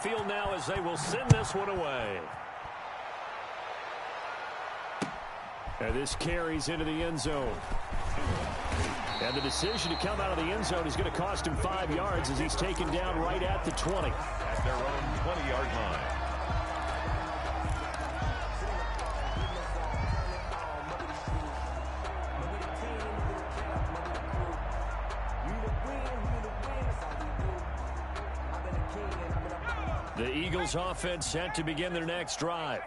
field now as they will send this one away. And this carries into the end zone. And the decision to come out of the end zone is going to cost him 5 yards as he's taken down right at the 20. At their own 20-yard line. The Eagles offense set to begin their next drive.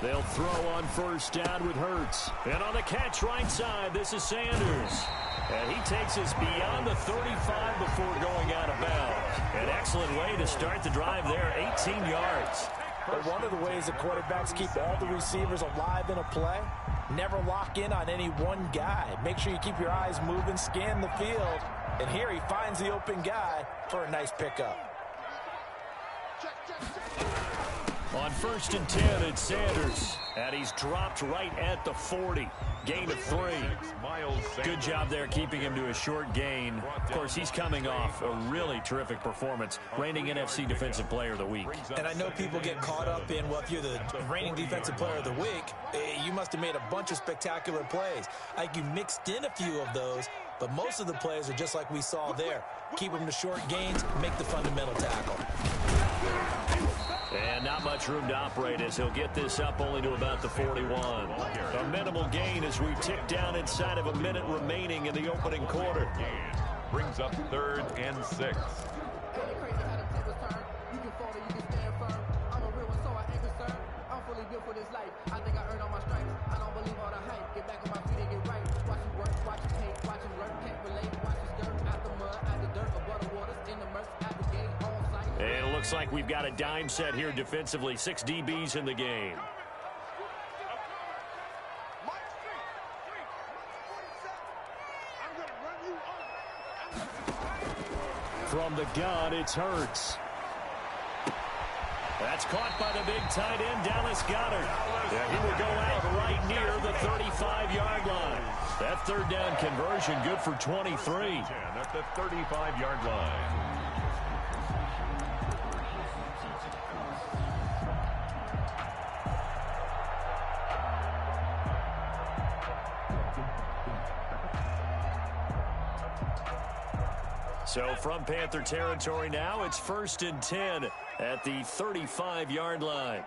They'll throw on first down with Hurts. And on the catch right side, this is Sanders. And he takes us beyond the 35 before going out of bounds. An excellent way to start the drive there, 18 yards. But one of the ways that quarterbacks keep all the receivers alive in a play, never lock in on any one guy. Make sure you keep your eyes moving, scan the field. And here he finds the open guy for a nice pickup. On 1st and 10, it's Sanders. And he's dropped right at the 40. Gain of 3. Good job there keeping him to a short gain. Of course, he's coming off a really terrific performance. Reigning NFC Defensive Player of the Week. And I know people get caught up in, well, if you're the reigning Defensive Player of the Week, you must have made a bunch of spectacular plays. I think you mixed in a few of those, but most of the plays are just like we saw there. Keep them to short gains, make the fundamental tackle. And not much room to operate as he'll get this up only to about the 41. A minimal gain as we tick down inside of a minute remaining in the opening quarter. Brings up 3rd and 6. And it looks like we've got a dime set here defensively. 6 DBs in the game. From the gun, it's Hurts. That's caught by the big tight end, Dallas Goedert. Yeah, he will go out right near the 35-yard line. That 3rd down conversion good for 23. At the 35-yard line. So from Panther territory now, it's 1st and 10 at the 35-yard line.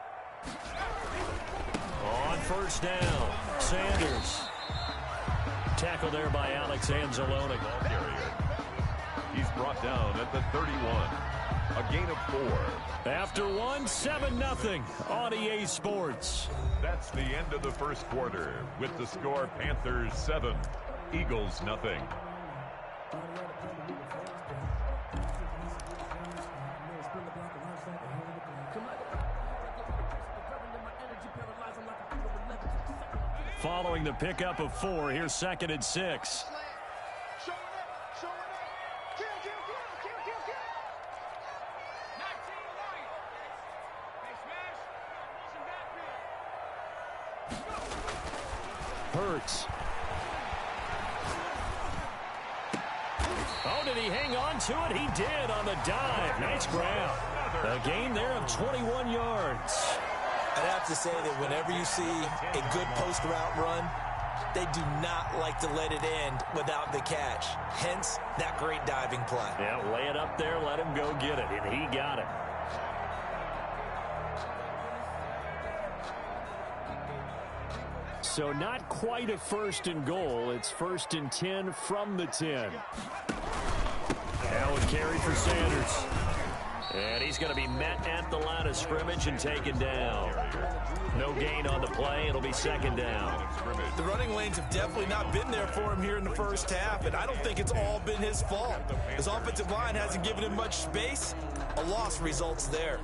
On 1st down, Sanders. Tackle there by Alex Anzalone. Ball carrier. He's brought down at the 31. A gain of 4. After one, 7-0 on EA Sports. That's the end of the first quarter with the score Panthers 7, Eagles nothing. Following the pickup of 4, here's 2nd and 6. Hurts. Oh, did he hang on to it? He did on the dive. Nice grab. A gain there of 21 yards. I'd have to say that whenever you see a good post route run, they do not like to let it end without the catch. Hence, that great diving play. Yeah, lay it up there, let him go get it, and he got it. So not quite a 1st and goal. It's 1st and 10 from the 10. Now a carry for Sanders. And he's going to be met at the line of scrimmage and taken down. No gain on the play. It'll be 2nd down. The running lanes have definitely not been there for him here in the first half, and I don't think it's all been his fault. His offensive line hasn't given him much space. A loss results there.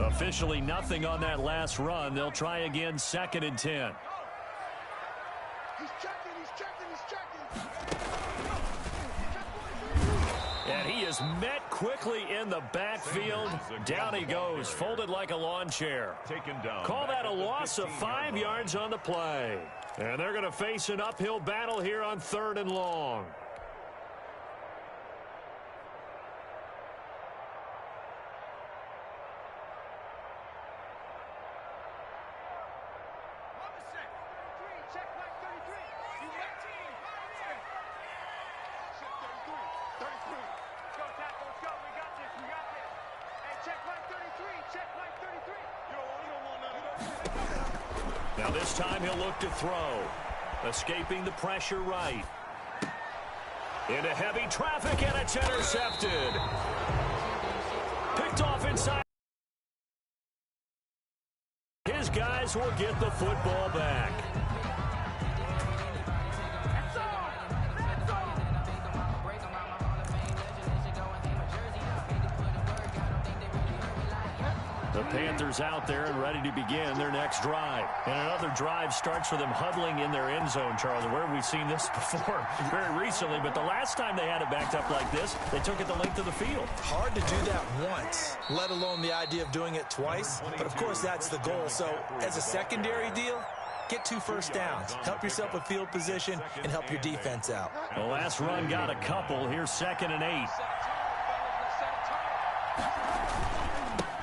Officially nothing on that last run. They'll try again, 2nd and 10. He's checking. And he is met quickly in the backfield. Down he goes, folded like a lawn chair. Call that a loss of 5 yards on the play. And they're going to face an uphill battle here on 3rd and long. Now this time he'll look to throw. Escaping the pressure right. Into heavy traffic, and it's intercepted. Picked off inside. His guys will get the football back. The Panthers out there and ready to begin their next drive. And another drive starts with them huddling in their end zone, Charlie. Where have we seen this before? Very recently, but the last time they had it backed up like this, they took it the length of the field. Hard to do that once, let alone the idea of doing it twice. But, of course, that's the goal. So, as a secondary deal, get 2 first downs. Help yourself with field position and help your defense out. The last run got a couple. Here's 2nd and 8.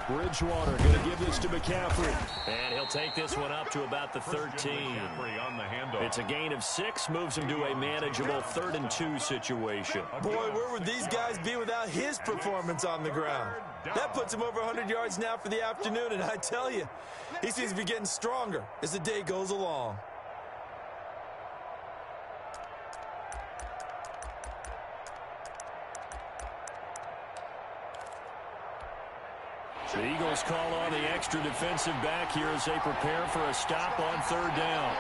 Bridgewater going to give this to McCaffrey. And he'll take this one up to about the 13. It's a gain of 6, moves him to a manageable 3rd and 2 situation. Boy, where would these guys be without his performance on the ground? That puts him over 100 yards now for the afternoon, and I tell you, he seems to be getting stronger as the day goes along. The Eagles call on the extra defensive back here as they prepare for a stop on 3rd down.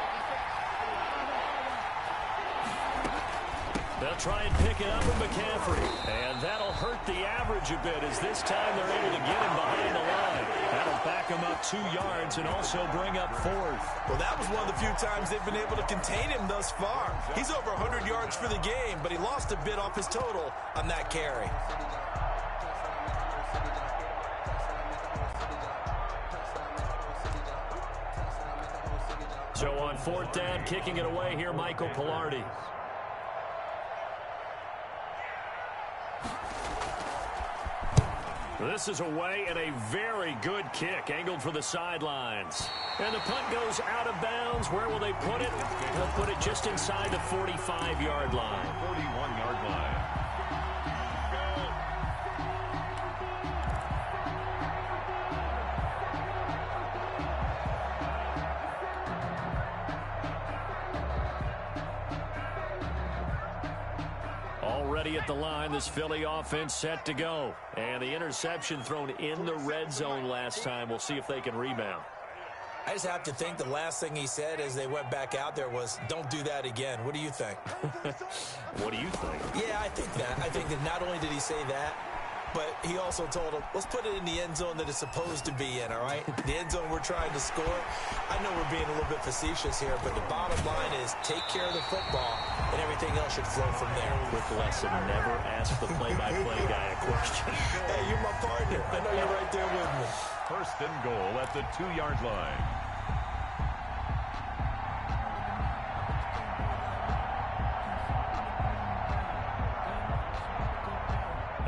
They'll try and pick it up with McCaffrey. And that'll hurt the average a bit as this time they're able to get him behind the line. That'll back him up 2 yards and also bring up 4th. Well, that was one of the few times they've been able to contain him thus far. He's over 100 yards for the game, but he lost a bit off his total on that carry. So on 4th down, kicking it away here, Michael Pilardi. This is away and a very good kick, angled for the sidelines. And the punt goes out of bounds. Where will they put it? They'll put it just inside the 45-yard line. 41-yard line. Already at the line, this Philly offense set to go. And the interception thrown in the red zone last time. We'll see if they can rebound. I just have to think the last thing he said as they went back out there was, don't do that again. What do you think? What do you think? Yeah, I think that. I think that not only did he say that, but he also told him, let's put it in the end zone that it's supposed to be in, all right? The end zone we're trying to score. I know we're being a little bit facetious here, but the bottom line is take care of the football, and everything else should flow from there. Quick lesson, never ask the play-by-play guy a question. Hey, you're my partner. I know you're right there with me. 1st and goal at the 2-yard line.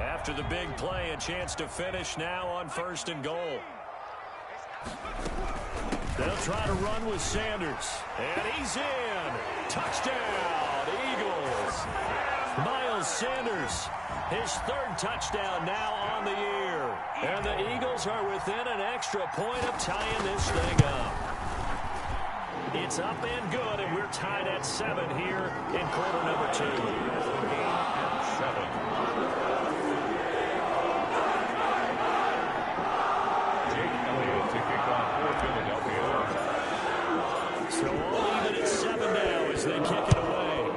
After the big play, a chance to finish now on 1st and goal. They'll try to run with Sanders. And he's in. Touchdown, Eagles. Miles Sanders, his 3rd touchdown now on the year. And the Eagles are within an extra point of tying this thing up. It's up and good, and we're tied at 7 here in quarter number 2. 7. So all even at 7 now as they kick it away.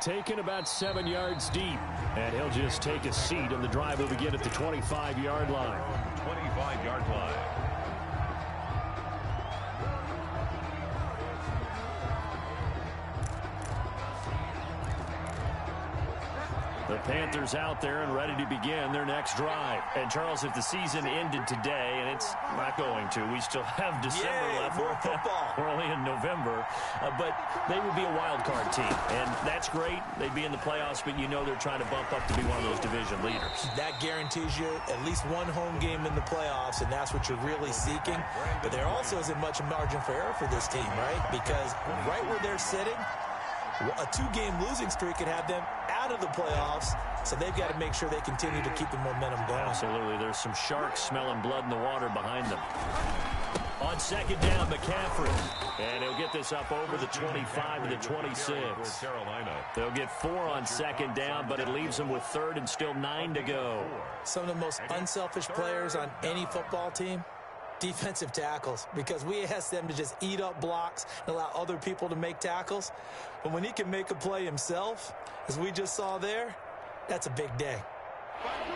taken about 7 yards deep. And he'll just take a seat, and the drive will begin at the 25-yard line. 25-yard line. The Panthers out there and ready to begin their next drive. And, Charles, if the season ended today, and it's not going to, we still have December left. More football. We're only in November. But they would be a wild card team. And that's great. They'd be in the playoffs, but you know they're trying to bump up to be one of those division leaders. That guarantees you at least one home game in the playoffs, and that's what you're really seeking. But there also isn't much margin for error for this team, right? Because right where they're sitting, a 2-game losing streak could have them out of the playoffs, so they've got to make sure they continue to keep the momentum going. Absolutely. There's some sharks smelling blood in the water behind them. On second down, McCaffrey. And he'll get this up over the 25 to the 26. Carolina. They'll get 4 on second down, but it leaves them with third and still 9 to go. Some of the most unselfish players on any football team, defensive tackles, because we ask them to just eat up blocks and allow other people to make tackles. But when he can make a play himself, as we just saw there, that's a big day.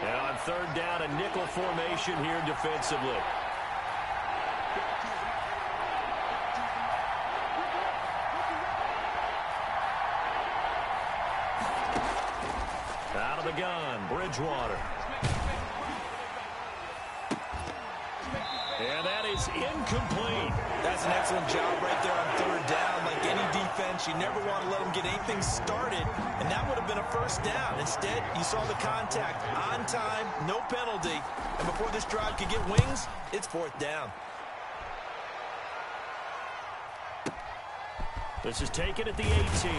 And on third down, a nickel formation here defensively. Out of the gun, Bridgewater. And that is incomplete. That's an excellent job right there on third down. Like any defense, you never want to let them get anything started, and that would have been a first down. Instead, you saw the contact on time, no penalty, and before this drive could get wings, it's fourth down. This is taken at the 18.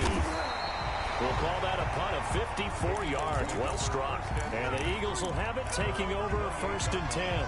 We'll call that a punt of 54 yards. Well struck. And the Eagles will have it, taking over a 1st and 10.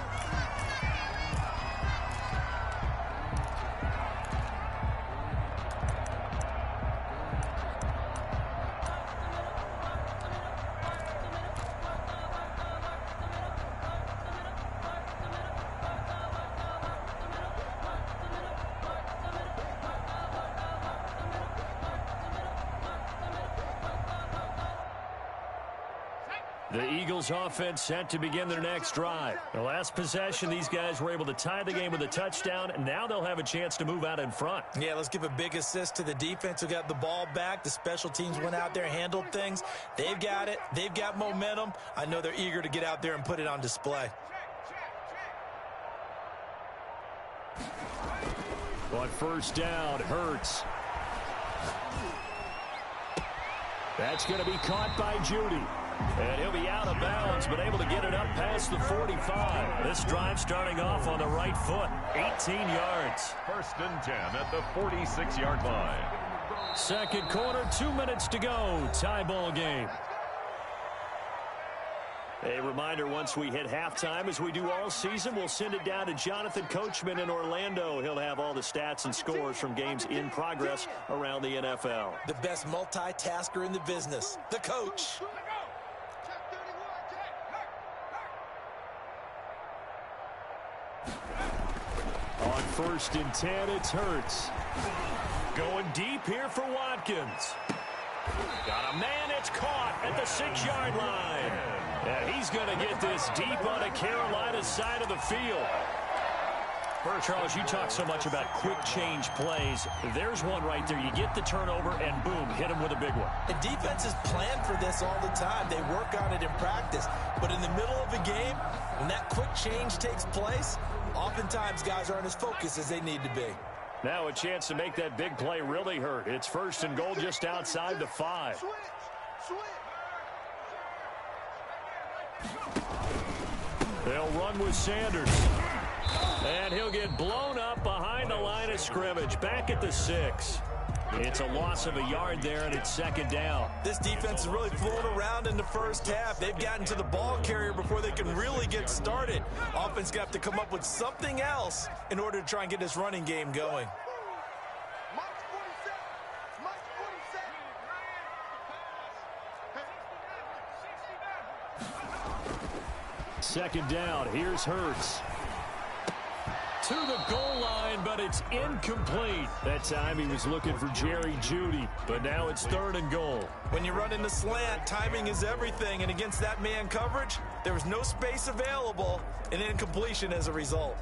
The Eagles offense set to begin their next drive. The last possession, these guys were able to tie the game with a touchdown, and now they'll have a chance to move out in front. Yeah, let's give a big assist to the defense who got the ball back. The special teams went out there, handled things. They've got it. They've got momentum. I know they're eager to get out there and put it on display. On first down, Hurts. That's going to be caught by Judy. And he'll be out of bounds, but able to get it up past the 45. This drive starting off on the right foot. 18 yards. 1st and 10 at the 46-yard line. Second quarter, 2 minutes to go. Tie ball game. A reminder, once we hit halftime, as we do all season, we'll send it down to Jonathan Coachman in Orlando. He'll have all the stats and scores from games in progress around the NFL. The best multitasker in the business, the coach. On 1st and 10, it's Hurts. Going deep here for Watkins. Got a man, it's caught at the 6-yard line. And he's going to get this deep on the Carolina side of the field. Charles, you talk so much about quick change plays. There's one right there. You get the turnover, and boom, hit him with a big one. And defenses plan for this all the time. They work on it in practice. But in the middle of a game, when that quick change takes place, oftentimes guys aren't as focused as they need to be. Now a chance to make that big play really hurt. It's 1st and goal just outside the 5. They'll run with Sanders. And he'll get blown up behind the line of scrimmage. Back at the 6. It's a loss of a yard there, and it's 2nd down. This defense is really flown around in the first half. They've gotten to the ball carrier before they can really get started. Offense got to come up with something else in order to try and get this running game going. Second down, here's Hurts. to the goal line, but it's incomplete. That time he was looking for Jerry Jeudy, but now it's 3rd and goal. When you run in the slant, timing is everything, and against that man coverage, there was no space available, and incompletion as a result.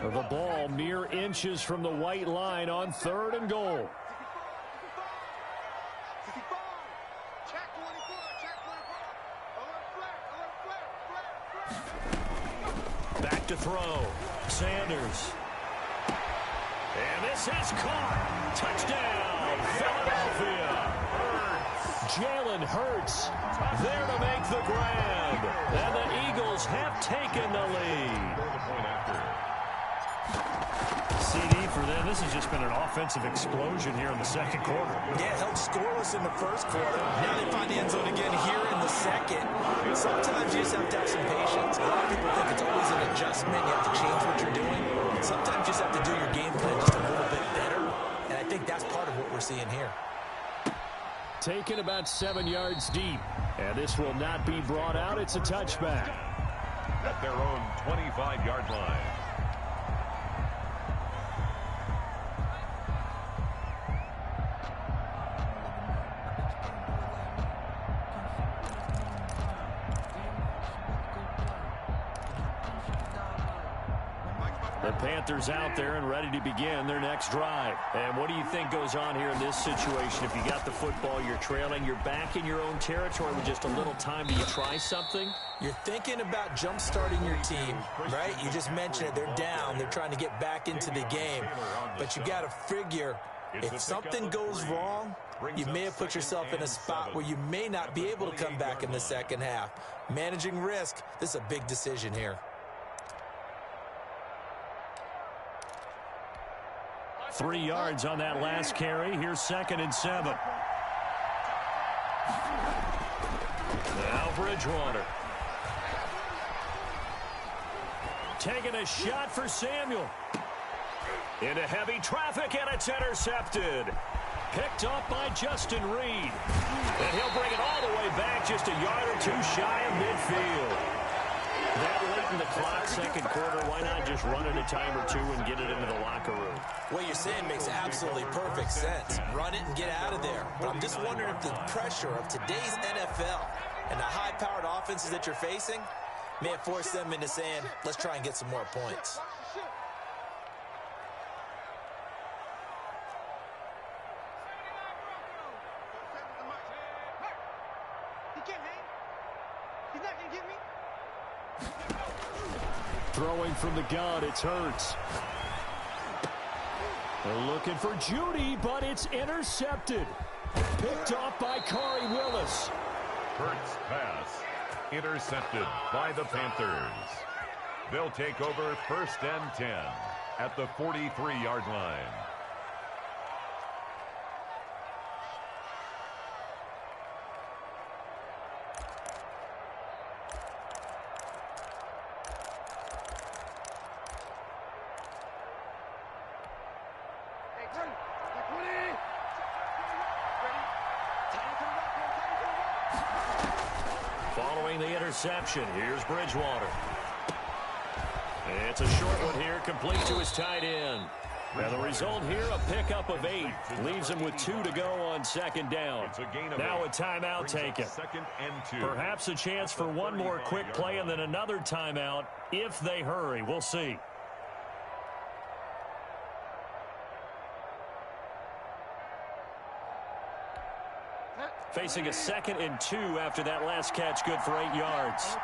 The ball mere inches from the white line on 3rd and goal. Check 24, check 24. Alert flag, alert flag, flag, flag. Back to throw. Sanders. And this is caught. Touchdown, Philadelphia. Jalen Hurts there to make the grab. And the Eagles have taken the lead. CD for them. This has just been an offensive explosion here in the second quarter. Yeah, held scoreless in the first quarter. Now they find the end zone again here in the second. Sometimes you just have to have some patience. A lot of people think it's always an adjustment. You have to change what you're doing. Sometimes you just have to do your game plan just a little bit better. And I think that's part of what we're seeing here. Taken about 7 yards deep. And this will not be brought out. It's a touchback. At their own 25-yard line. The Panthers out there and ready to begin their next drive. And what do you think goes on here in this situation? If you got the football, you're trailing, you're back in your own territory with just a little time. Do you try something? You're thinking about jump-starting your team, right? You just mentioned it. They're down. They're trying to get back into the game. But you got to figure, if something goes wrong, you may have put yourself in a spot where you may not be able to come back in the second half. Managing risk, this is a big decision here. 3 yards on that last carry. Here's 2nd and 7. Now Bridgewater. Taking a shot for Samuel. Into heavy traffic, and it's intercepted. Picked up by Justin Reed. And he'll bring it all the way back, just a yard or two shy of midfield. That late in the clock, second quarter, why not just run it a time or two and get it into the locker room? What you're saying makes absolutely perfect sense. Run it and get out of there. But I'm just wondering if the pressure of today's NFL and the high-powered offenses that you're facing may have forced them into saying, let's try and get some more points. He can't hang. He's not going to get me. Throwing from the gun, it's Hurts. They're looking for Jeudy, but it's intercepted. Picked off by Corey Willis. Hurts pass intercepted by the Panthers. They'll take over 1st and 10 at the 43-yard line. Following the interception, here's Bridgewater. It's a short one here, complete to his tight end. And the result here, a pickup of 8. Leaves him with 2 to go on 2nd down. Now a timeout taken. 2nd and 2. Perhaps a chance for one more quick play and then another timeout if they hurry. We'll see. Facing a 2nd and 2 after that last catch, good for 8 yards.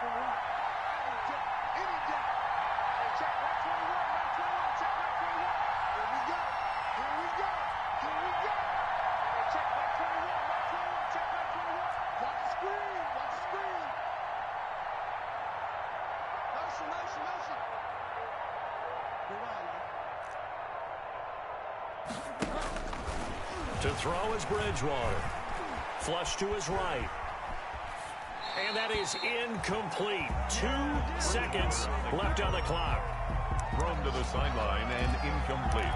To throw is Bridgewater. Flush to his right. And that is incomplete. 2 seconds left on the clock. Thrown to the sideline and incomplete.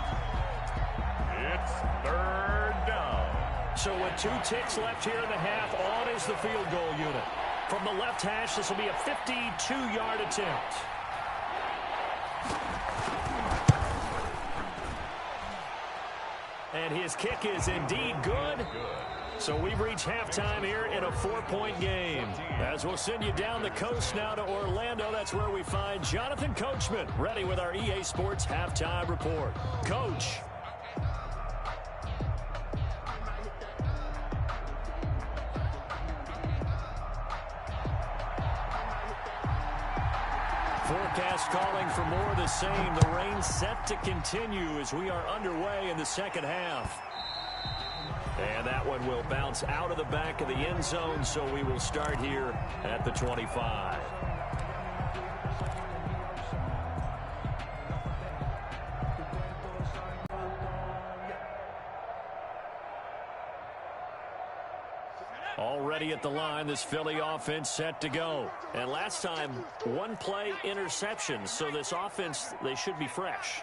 It's third down. So with 2 ticks left here in the half, on is the field goal unit. From the left hash, this will be a 52-yard attempt. And his kick is indeed good. So we've reached halftime here in a 4-point game. As we'll send you down the coast now to Orlando, that's where we find Jonathan Coachman, ready with our EA Sports Halftime Report. Coach. Forecast calling for more of the same. The rain set to continue as we are underway in the second half. And that one will bounce out of the back of the end zone, so we will start here at the 25. Already at the line, this Philly offense set to go. And last time, 1-play interception. So this offense, they should be fresh.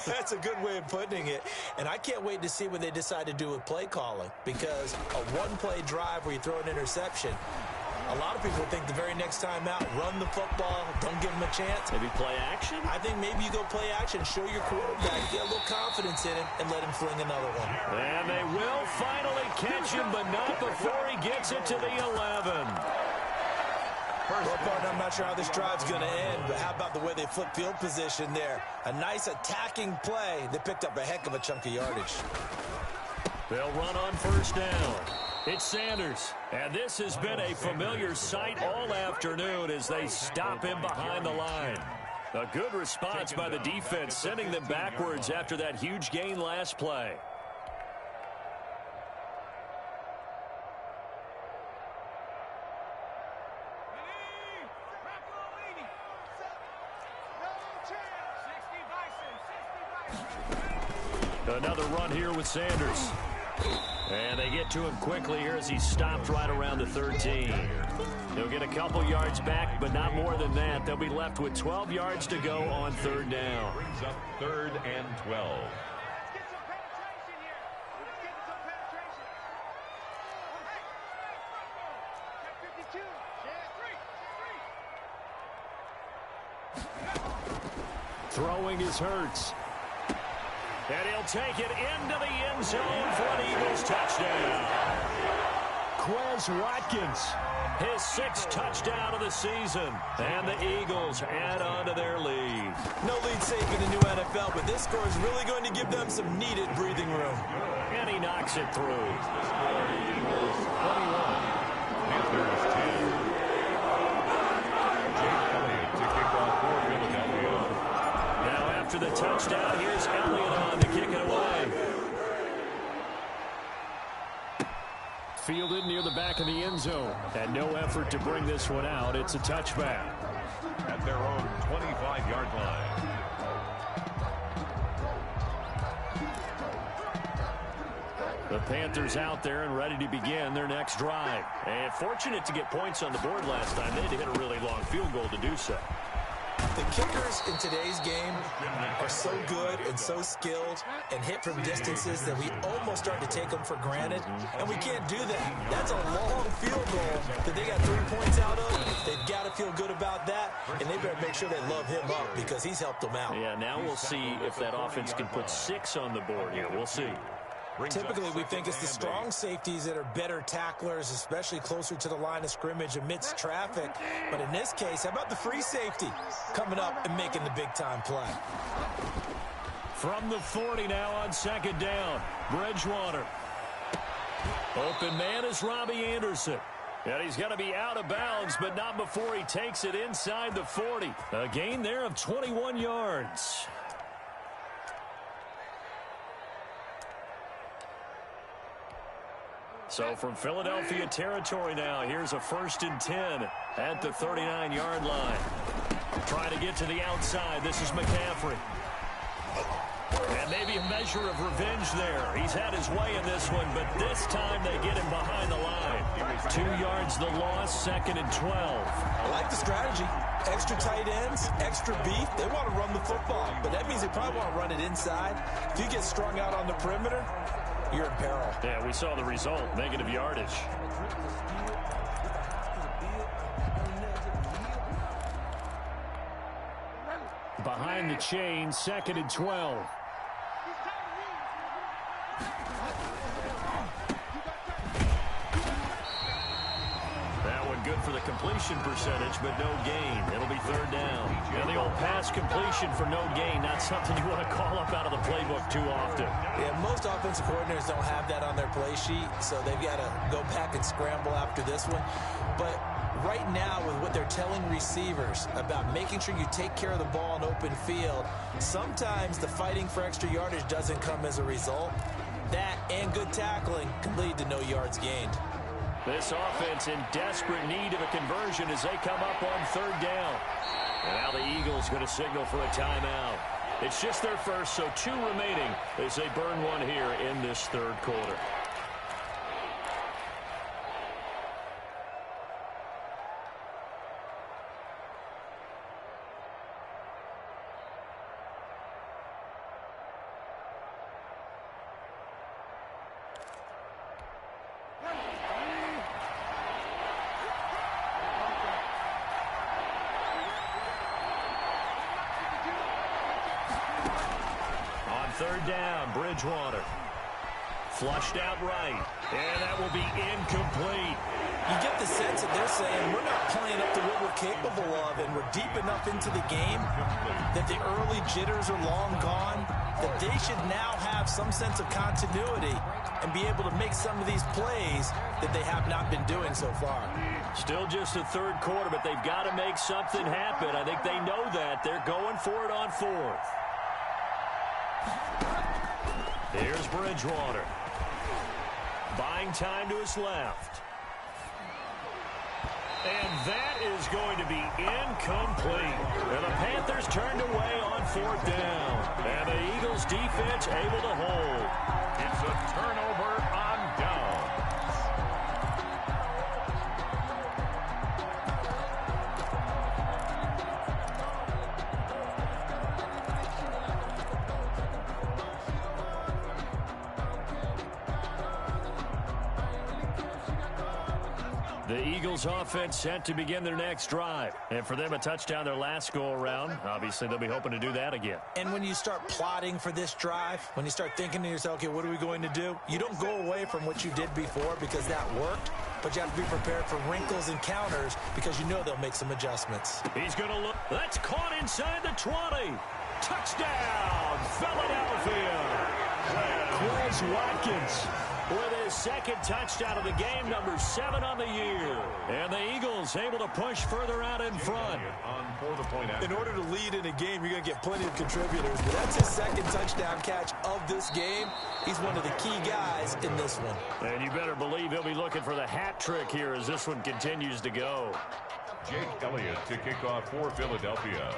That's a good way of putting it. And I can't wait to see what they decide to do with play calling. Because a 1-play drive where you throw an interception, a lot of people think the very next time out, run the football, don't give them a chance. Maybe play action? I think maybe you go play action, show your quarterback, get a little confidence in him, and let him fling another one. And they will finally catch him, but not before he gets it to the 11. I'm not sure how this drive's going to end, but how about the way they flip field position there? A nice attacking play. They picked up a heck of a chunk of yardage. They'll run on first down. It's Sanders, and this has been a familiar sight all afternoon as they stop him behind the line. A good response by the defense, sending them backwards after that huge gain last play. Another run here with Sanders. And they get to him quickly here as he stopped right around the 13. He'll get a couple yards back, but not more than that. They'll be left with 12 yards to go on third down. Brings up 3rd and 12. Throwing is Hurts. And he'll take it into the end zone for an Eagles touchdown. Quez Watkins, his 6th touchdown of the season. And the Eagles add on to their lead. No lead safe in the new NFL, but this score is really going to give them some needed breathing room. And he knocks it through. Eagles 21. Panthers 10. Jake Elliott to kick off for Philadelphia. Now after the touchdown, here's Elliott on to kick it away. Fielded near the back of the end zone. And no effort to bring this one out. It's a touchback. At their own 25-yard line. The Panthers out there and ready to begin their next drive. And fortunate to get points on the board last time. They had to hit a really long field goal to do so. The kickers in today's game are so good and so skilled and hit from distances that we almost start to take them for granted, and we can't do that. That's a long field goal that they got 3 points out of. They've got to feel good about that, and they better make sure they love him up because he's helped them out. Yeah, now we'll see if that offense can put 6 on the board here. We'll see. Typically, we think it's the strong safeties that are better tacklers, especially closer to the line of scrimmage amidst traffic. But in this case, how about the free safety coming up and making the big-time play? From the 40 now on second down, Bridgewater. Open man is Robbie Anderson. And he's going to be out of bounds, but not before he takes it inside the 40. A gain there of 21 yards. So from Philadelphia territory now, here's a 1st and 10 at the 39-yard line. Trying to get to the outside. This is McCaffrey. And maybe a measure of revenge there. He's had his way in this one, but this time they get him behind the line. 2 yards the loss, 2nd and 12. I like the strategy. Extra tight ends, extra beef. They want to run the football, but that means they probably want to run it inside. If you get strung out on the perimeter, you're in peril. Yeah, we saw the result, negative yardage. Behind the chain, 2nd and 12. That one good for the completion percentage, but no gain. It'll be 3rd down. And the old pass completion for no gain, not something you want to call up out of the playbook too often. Yeah, most offensive coordinators don't have that on their play sheet, so they've got to go back and scramble after this one. But right now, with what they're telling receivers about making sure you take care of the ball in open field, sometimes the fighting for extra yardage doesn't come as a result. That and good tackling can lead to no yards gained. This offense in desperate need of a conversion as they come up on 3rd down. And now the Eagles going to signal for a timeout. It's just their first, so 2 remaining as they burn one here in this 3rd quarter. On 3rd down, Bridgewater. Flushed out right. And that will be incomplete. You get the sense that they're saying we're not playing up to what we're capable of, and we're deep enough into the game that the early jitters are long gone, that they should now have some sense of continuity and be able to make some of these plays that they have not been doing so far. Still just a 3rd quarter, but they've got to make something happen. I think they know that. They're going for it on 4th. Here's Bridgewater. Buying time to his left. And that is going to be incomplete. And the Panthers turned away on 4th down. And the Eagles defense able to hold. It's a turnover on downs. The Eagles offense set to begin their next drive. And for them, a touchdown their last go-around. Obviously, they'll be hoping to do that again. And when you start plotting for this drive, when you start thinking to yourself, okay, what are we going to do? You don't go away from what you did before because that worked, but you have to be prepared for wrinkles and counters because you know they'll make some adjustments. He's going to look. That's caught inside the 20. Touchdown, Philadelphia. Quez Watkins with his 2nd touchdown of the game, number 7 on the year. And the Eagles able to push further out in front. In order to lead in a game, you're going to get plenty of contributors, but that's his 2nd touchdown catch of this game. He's one of the key guys in this one. And you better believe he'll be looking for the hat trick here as this one continues to go. Jake Elliott to kick off for Philadelphia.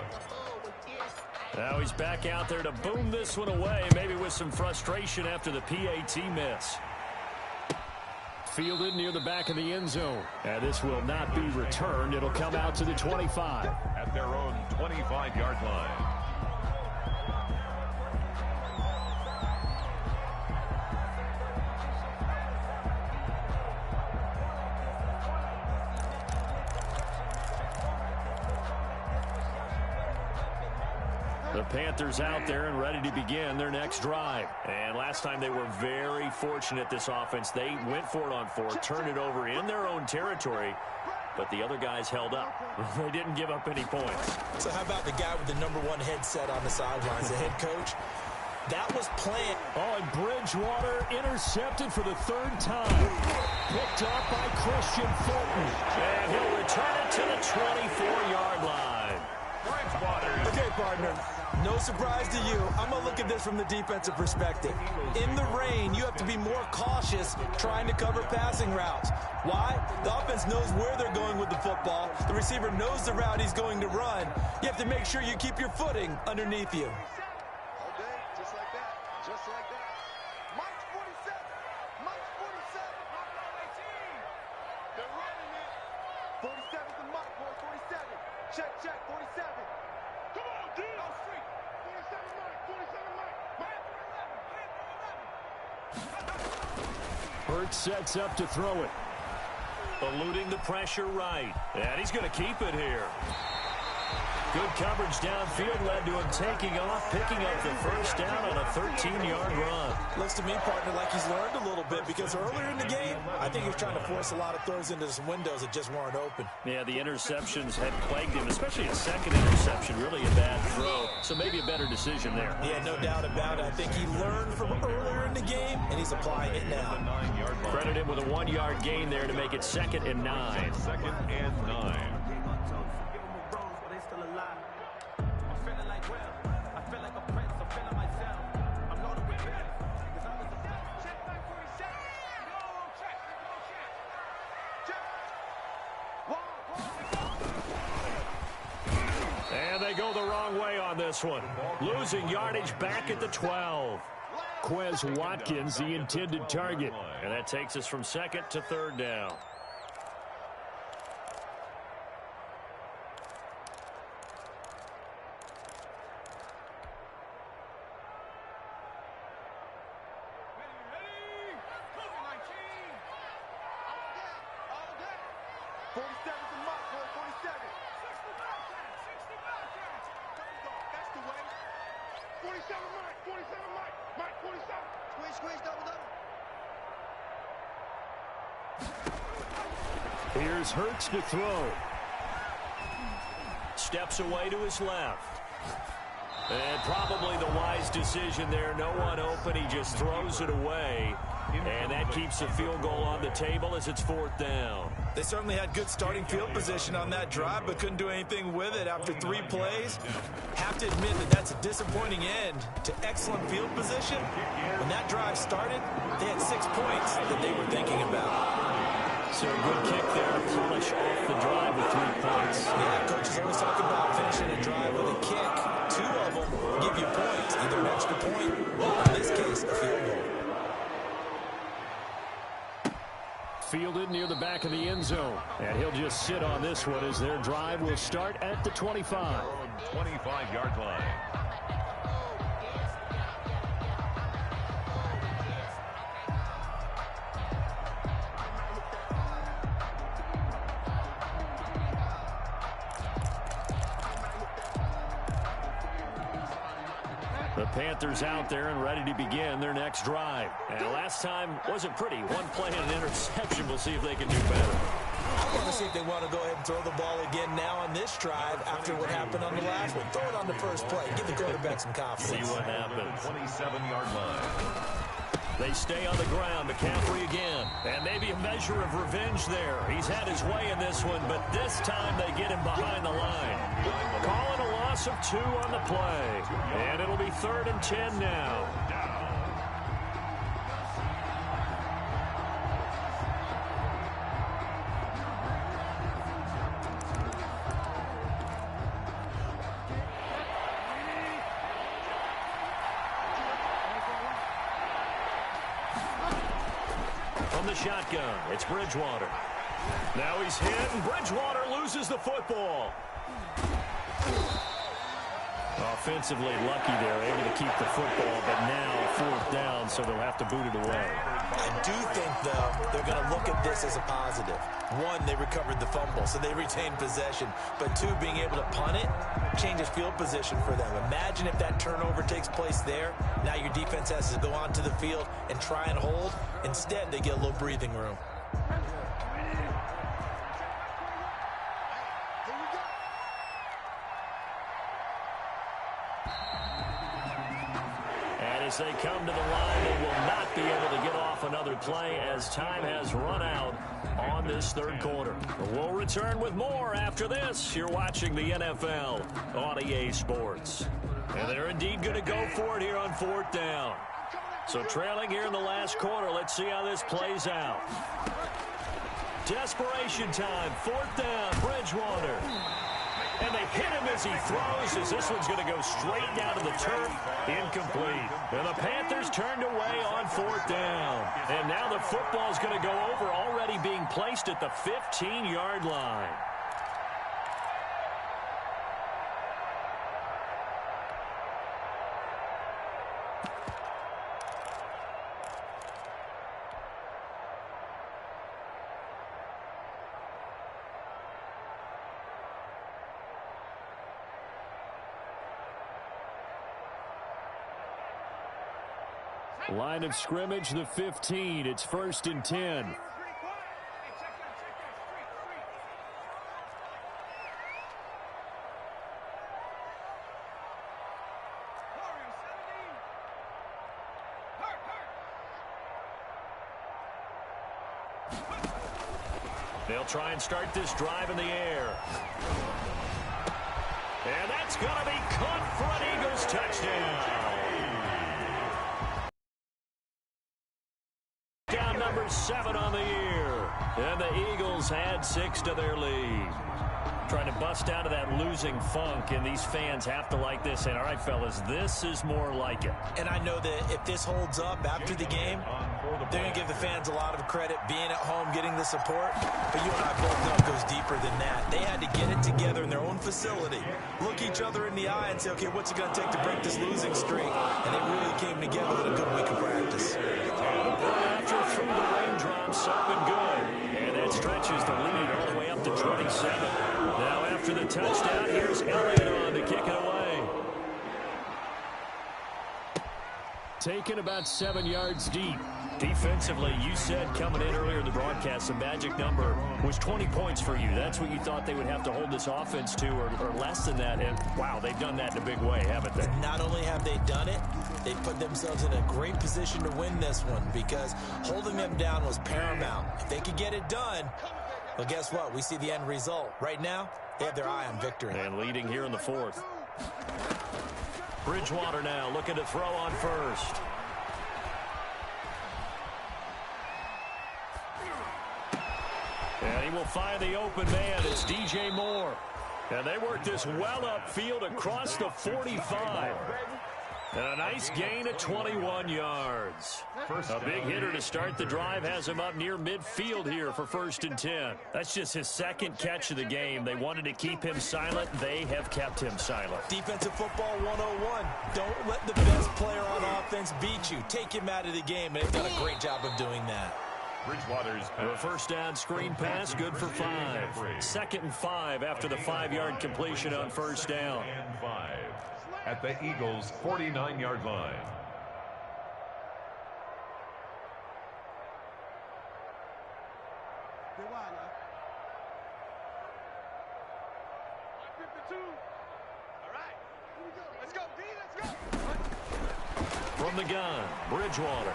Now he's back out there to boom this one away, maybe with some frustration after the PAT miss. Fielded near the back of the end zone. And this will not be returned. It'll come out to the 25. At their own 25-yard line. The Panthers out there and ready to begin their next drive. And last time they were very fortunate, this offense. They went for it on 4, turned it over in their own territory, but the other guys held up. They didn't give up any points. So how about the guy with the number 1 headset on the sidelines, the head coach? That was planned. Oh, and Bridgewater intercepted for the 3rd time. Picked up by Christian Fulton. And he'll return it to the 24-yard line. Bridgewater. Okay, partner. No surprise to you. I'm going to look at this from the defensive perspective. In the rain, you have to be more cautious trying to cover passing routes. Why? The offense knows where they're going with the football. The receiver knows the route he's going to run. You have to make sure you keep your footing underneath you. Just like that. Mike's 47. Mike's 47. They're running it. 47's the Mike, boy. 47. Check, check. 47. Come on, dude. Oh, street. 47 Mike. 47 Mike. Mike. Hurts sets up to throw it. Eluding the pressure right. And he's going to keep it here. Good coverage downfield led to him taking off, picking up the first down on a 13-yard run. Looks to me, partner, like he's learned a little bit because earlier in the game, I think he was trying to force a lot of throws into some windows that just weren't open. Yeah, the interceptions had plagued him, especially a second interception, really a bad throw. So maybe a better decision there. Yeah, no doubt about it. I think he learned from earlier in the game, and he's applying it now. Credit him with a 1-yard gain there to make it 2nd and 9. 2nd and 9. And they go the wrong way on this one. Losing yardage back at the 12. Quez Watkins, the intended target. And that takes us from 2nd to 3rd down. Here's Hurts to throw. Steps away to his left. And probably the wise decision there. No one open. He just throws it away. And that keeps the field goal on the table as it's 4th down. They certainly had good starting field position on that drive, but couldn't do anything with it after 3 plays. Have to admit that that's a disappointing end to excellent field position. When that drive started, they had 6 points that they were thinking about. So a good kick there to polish off the drive with 3 points. Yeah, coaches always talk about finishing a drive with a kick. 2 of them give you points, either an extra point, or in this case, a field goal. Fielded near the back of the end zone. And he'll just sit on this one as their drive will start at the 25. 25-yard line. The Panthers out there and ready to begin their next drive. And last time wasn't pretty. 1 play and an interception. We'll see if they can do better. I want to see if they want to go ahead and throw the ball again now on this drive after what happened on the last one. Throw it on the first play. Give the quarterback some confidence. See what happens. 27-yard line. They stay on the ground. McCaffrey again. And maybe a measure of revenge there. He's had his way in this one, but this time they get him behind the line. Calling a loss of 2 on the play. And it'll be 3rd and 10 now. From the shotgun, it's Bridgewater. Now he's hit, and Bridgewater loses the football. Offensively lucky there, able to keep the football, but now 4th down, so they'll have to boot it away. I do think, though, they're going to look at this as a positive. 1, they recovered the fumble, so they retained possession. But 2, being able to punt it changes field position for them. Imagine if that turnover takes place there. Now your defense has to go onto the field and try and hold. Instead, they get a little breathing room. As they come to the line, they will not be able to get off another play as time has run out on this 3rd quarter. We'll return with more after this. You're watching the NFL on EA Sports. And they're indeed going to go for it here on 4th down. So trailing here in the last quarter, let's see how this plays out. Desperation time, 4th down, Bridgewater. And they hit him as he throws, as this one's going to go straight down to the turf. Incomplete. And the Panthers turned away on 4th down. And now the football's going to go over, already being placed at the 15-yard line. Line of scrimmage, the 15. It's 1st and 10. They'll try and start this drive in the air. And that's going to be caught for an Eagles touchdown. Number 7 on the year. And the Eagles add 6 to their lead. Trying to bust out of that losing funk, and these fans have to like this. And all right, fellas, this is more like it. And I know that if this holds up after the game, they're going to give the fans a lot of credit being at home, getting the support. But you and I both know it goes deeper than that. They had to get it together in their own facility, look each other in the eye and say, okay, what's it going to take to break this losing streak? And they really came together with a good week of practice. After through the raindrops, up and good. And that stretches the lead all the way up to 27. Now after the touchdown, here's Elliott on to kick it away. Taken about 7 yards deep. Defensively, you said coming in earlier in the broadcast, the magic number was 20 points for you. That's what you thought they would have to hold this offense to, or less than that. And, wow, they've done that in a big way, haven't they? Not only have they done it, they put themselves in a great position to win this one because holding them down was paramount. If they could get it done, well, guess what? We see the end result. Right now, they have their eye on victory. And leading here in the 4th. Bridgewater now looking to throw on first. And he will find the open man. It's DJ Moore. And they work this well upfield across the 45. And a nice gain of 21 yards. A big hitter to start the drive has him up near midfield here for 1st and 10. That's just his 2nd catch of the game. They wanted to keep him silent. They have kept him silent. Defensive football 101. Don't let the best player on offense beat you. Take him out of the game, and they've done a great job of doing that. Bridgewater's a 1st down screen pass, good for 5. 2nd and 5 after the 5-yard completion on 1st down. And 5 at the Eagles' 49-yard line. From the gun, Bridgewater.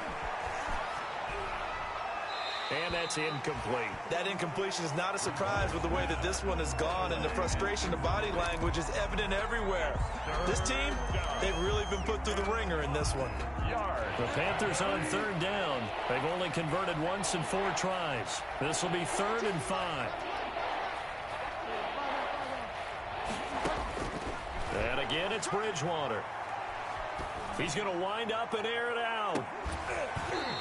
And that's incomplete. That incompletion is not a surprise with the way that this one has gone, and the frustration of body language is evident everywhere. This team, they've really been put through the ringer in this one. The Panthers on 3rd down. They've only converted once in 4 tries. This will be 3rd and 5. And again, it's Bridgewater. He's going to wind up and air it out.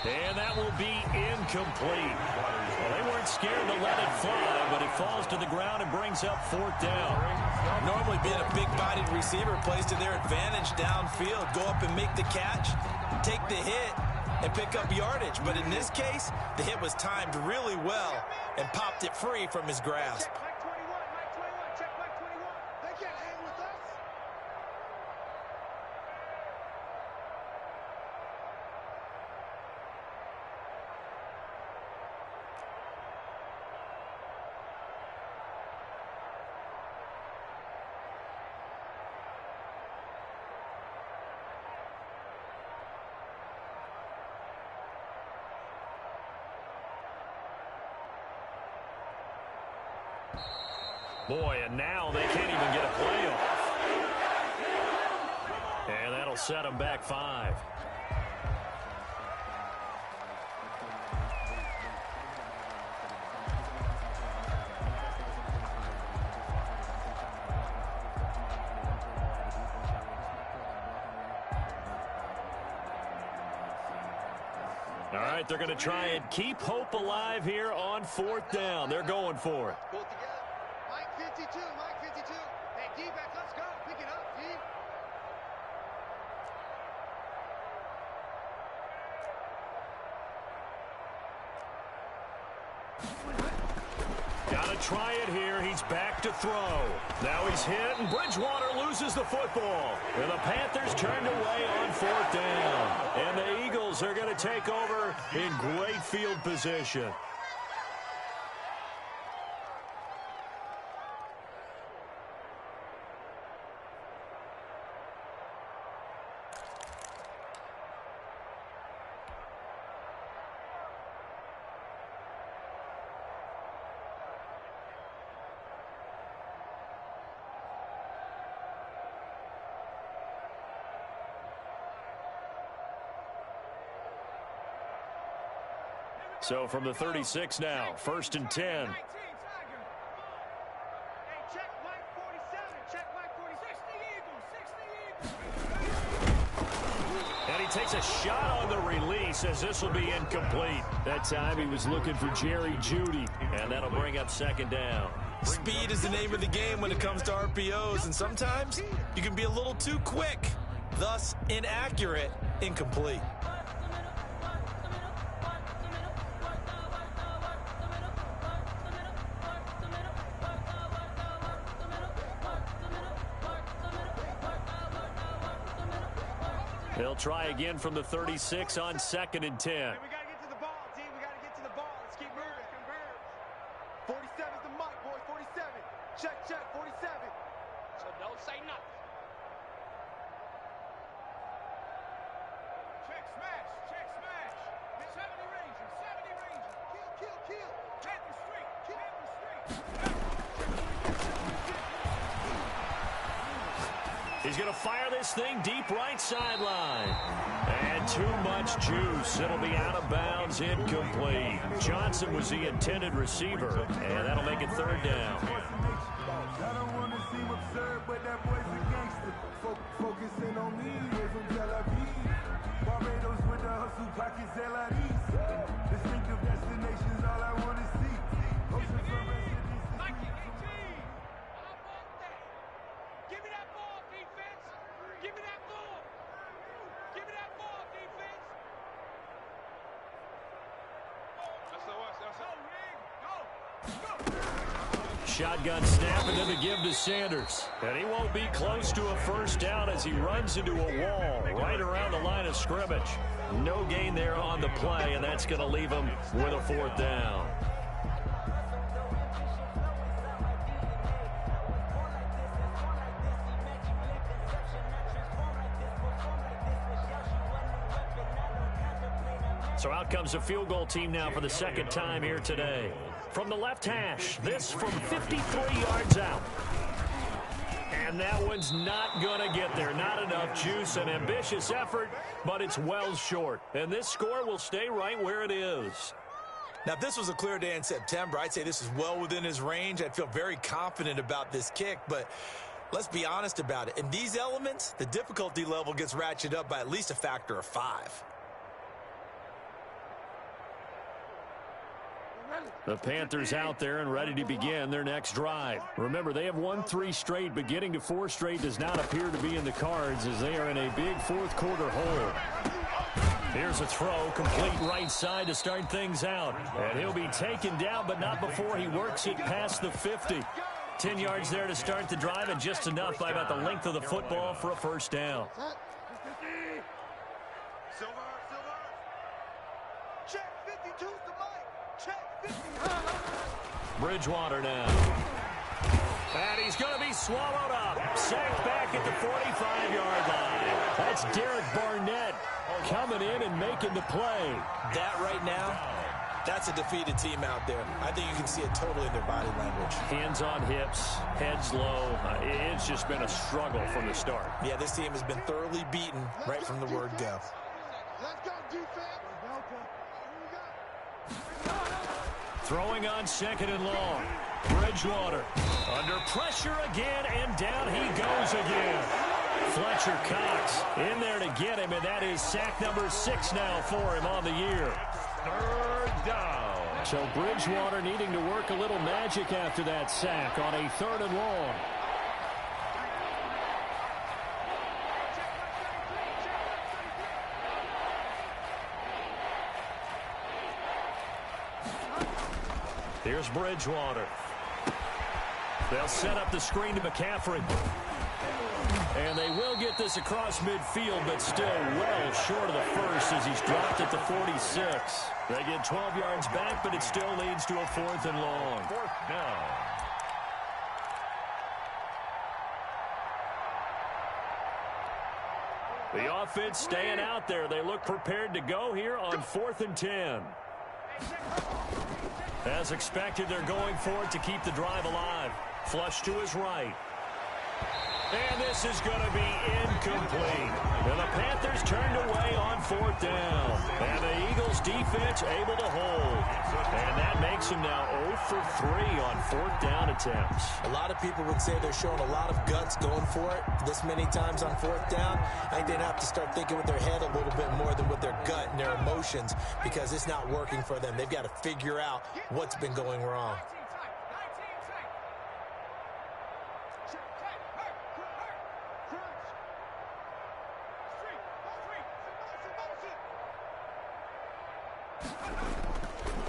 And that will be incomplete. Well, they weren't scared to let it fly, but it falls to the ground and brings up 4th down. Normally being a big-bodied receiver plays to their advantage downfield. Go up and make the catch, take the hit, and pick up yardage. But in this case, the hit was timed really well and popped it free from his grasp. Boy, and now they can't even get a play off. And that'll set them back 5. All right, they're going to try and keep hope alive here on 4th down. They're going for it. Pull it together. Mike 52, Mike 52. Hey, D-back, let's go. Pick it up, D. Got to try it here. He's back to throw. Now he's hit, and Bridgewater loses the football. And the Panthers turned away on 4th down. And the Eagles are going to take over in great field position. So from the 36 now, 1st and 10. Hey, check Mike 47. Check Mike 46. And he takes a shot on the release as this will be incomplete. That time he was looking for Jerry Jeudy, and that'll bring up 2nd down. Speed is the name of the game when it comes to RPOs, and sometimes you can be a little too quick, thus inaccurate, incomplete. He'll try again from the 36 on 2nd and 10. Hey, we got to get to the ball, D. We got to get to the ball. Let's keep moving. 47's the mic, boys. 47. Check, 47. So don't say nothing. Check, smash. 70 Rangers. Kill. Panther Street. He's going to fire this thing deep right sideline. And too much juice. It'll be out of bounds, incomplete. Johnson was the intended receiver, and that'll make it 3rd down. I don't want to seem absurd, but that boy's a gangster. Focusing on me, we're from Tel Aviv. Barbados with the hustle, pockets LIDs. Distinctive destinations, all I want to see. Ocean from Nike 18. How about that? Give me that ball, defense. Give me that ball. Give me that ball, defense. Shotgun snap, and then the give to Sanders. And he won't be close to a 1st down as he runs into a wall right around the line of scrimmage. No gain there on the play, and that's going to leave him with a 4th down. So out comes the field goal team now for the 2nd time here today. From the left hash, this from 53 yards out. And that one's not going to get there. Not enough juice, an ambitious effort, but it's well short. And this score will stay right where it is. Now, if this was a clear day in September, I'd say this is well within his range. I'd feel very confident about this kick, but let's be honest about it. In these elements, the difficulty level gets ratcheted up by at least a factor of 5. The Panthers out there and ready to begin their next drive. Remember, they have won 3 straight, but getting to 4 straight does not appear to be in the cards as they are in a big 4th quarter hole. Here's a throw, complete right side to start things out. And he'll be taken down, but not before he works it past the 50. 10 yards there to start the drive, and just enough by about the length of the football for a 1st down. Silver. Check 52's the mic. Check 50. Bridgewater now. And he's going to be swallowed up. Sacked back at the 45-yard line. That's Derek Barnett coming in and making the play. That right now, that's a defeated team out there. I think you can see it totally in their body language. Hands on hips, heads low. It's just been a struggle from the start. Yeah, this team has been thoroughly beaten right from the word go. Let's go, defense. Throwing on 2nd and long. Bridgewater under pressure again, and down he goes again. Fletcher Cox in there to get him, and that is sack number 6 now for him on the year. Third down. So Bridgewater needing to work a little magic after that sack on a 3rd and long. Here's Bridgewater. They'll set up the screen to McCaffrey. And they will get this across midfield, but still well short of the first as he's dropped at the 46. They get 12 yards back, but it still leads to a 4th and long. 4th down. The offense staying out there. They look prepared to go here on 4th and 10. As expected, they're going for it to keep the drive alive. Flush to his right. And this is going to be incomplete. And the Panthers turned away on 4th down. And the Eagles defense able to hold. And that makes them now 0 for 3 on 4th down attempts. A lot of people would say they're showing a lot of guts going for it this many times on 4th down. I think they'd have to start thinking with their head a little bit more than with their gut and their emotions, because it's not working for them. They've got to figure out what's been going wrong.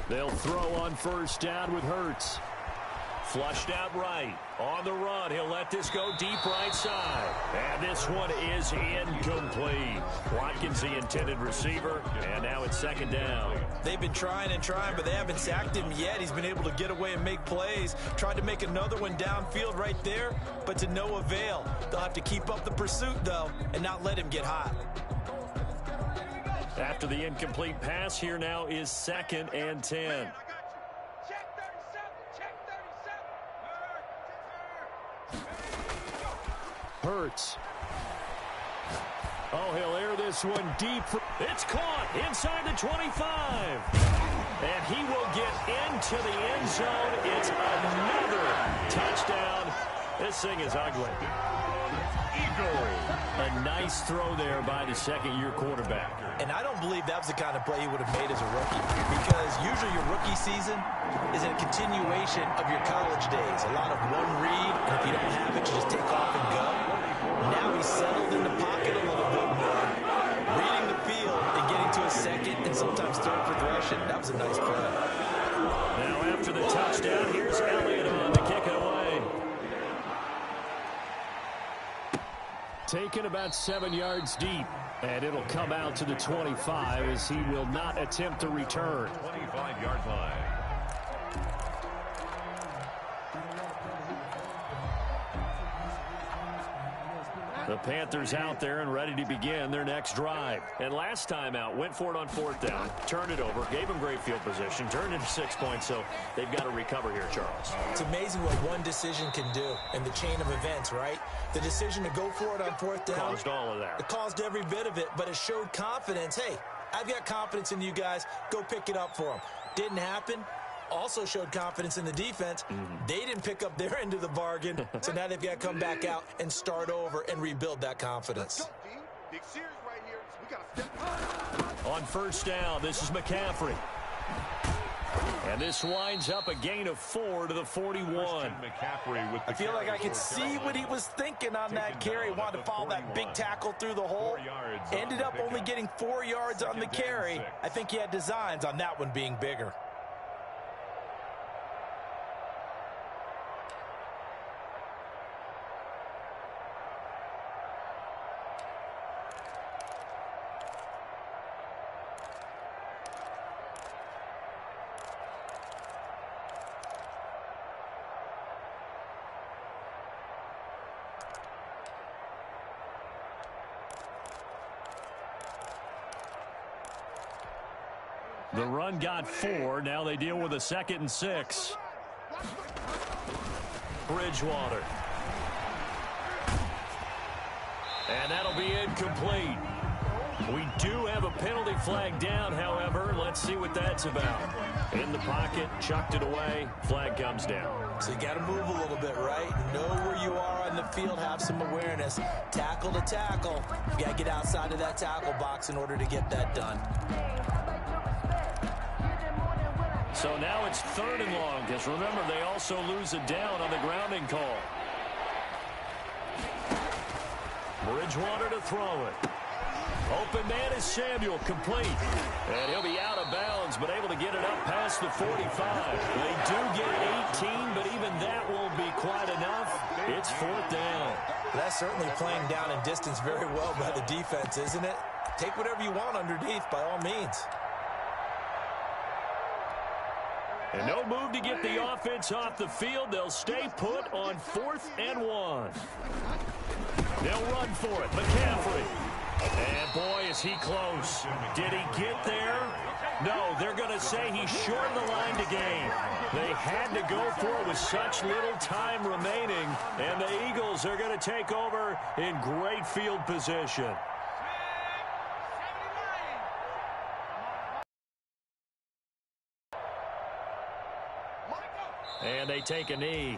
They'll throw on 1st down with Hurts. Flushed out right. On the run, he'll let this go deep right side. And this one is incomplete. Watkins, the intended receiver, and now it's 2nd down. They've been trying and trying, but they haven't sacked him yet. He's been able to get away and make plays. Tried to make another one downfield right there, but to no avail. They'll have to keep up the pursuit, though, and not let him get hot. After the incomplete pass, here now is 2nd and 10. Hurts. Oh, he'll air this one deep. It's caught inside the 25. And he will get into the end zone. It's another touchdown. This thing is ugly. A nice throw there by the 2nd-year quarterback. And I don't believe that was the kind of play he would have made as a rookie, because usually your rookie season is a continuation of your college days. A lot of one read, and if you don't have it, you just take off and go. Now he's settled in the pocket a little bit more, reading the field and getting to a 2nd and sometimes 3rd progression. That was a nice play. Now after the touchdown, here's Elliott on to kick it away. Taken about 7 yards deep, and it'll come out to the 25 as he will not attempt to return. 25-yard line. The Panthers out there and ready to begin their next drive. And last time out, went for it on 4th down, turned it over, gave them great field position, turned into 6 points, so they've got to recover here, Charles. It's amazing what one decision can do in the chain of events, right? The decision to go for it on 4th down. Caused all of that. It caused every bit of it, but it showed confidence. Hey, I've got confidence in you guys. Go pick it up for them. Didn't happen. Also showed confidence in the defense. They didn't pick up their end of the bargain, so now they've got to come back out and start over and rebuild that confidence. On 1st down, this is McCaffrey. And this winds up a gain of 4 to the 41. I feel like I could see what he was thinking on that carry. Wanted to follow that big tackle through the hole. Ended up only getting 4 yards on the carry. I think he had designs on that one being bigger. The run got 4. Now they deal with a 2nd and 6. Bridgewater. And that'll be incomplete. We do have a penalty flag down, however. Let's see what that's about. In the pocket, chucked it away, flag comes down. So you got to move a little bit, right? Know where you are on the field, have some awareness. Tackle to tackle. You got to get outside of that tackle box in order to get that done. So now it's 3rd and long, because remember, they also lose it down on the grounding call. Bridgewater to throw it. Open man is Samuel, complete. And he'll be out of bounds, but able to get it up past the 45. They do get 18, but even that won't be quite enough. It's 4th down. That's certainly playing down in distance very well by the defense, isn't it? Take whatever you want underneath, by all means. And no move to get the offense off the field. They'll stay put on 4th and 1. They'll run for it. McCaffrey. And, boy, is he close. Did he get there? No, they're going to say he's short of the line to gain. They had to go for it with such little time remaining, and the Eagles are going to take over in great field position. And they take a knee.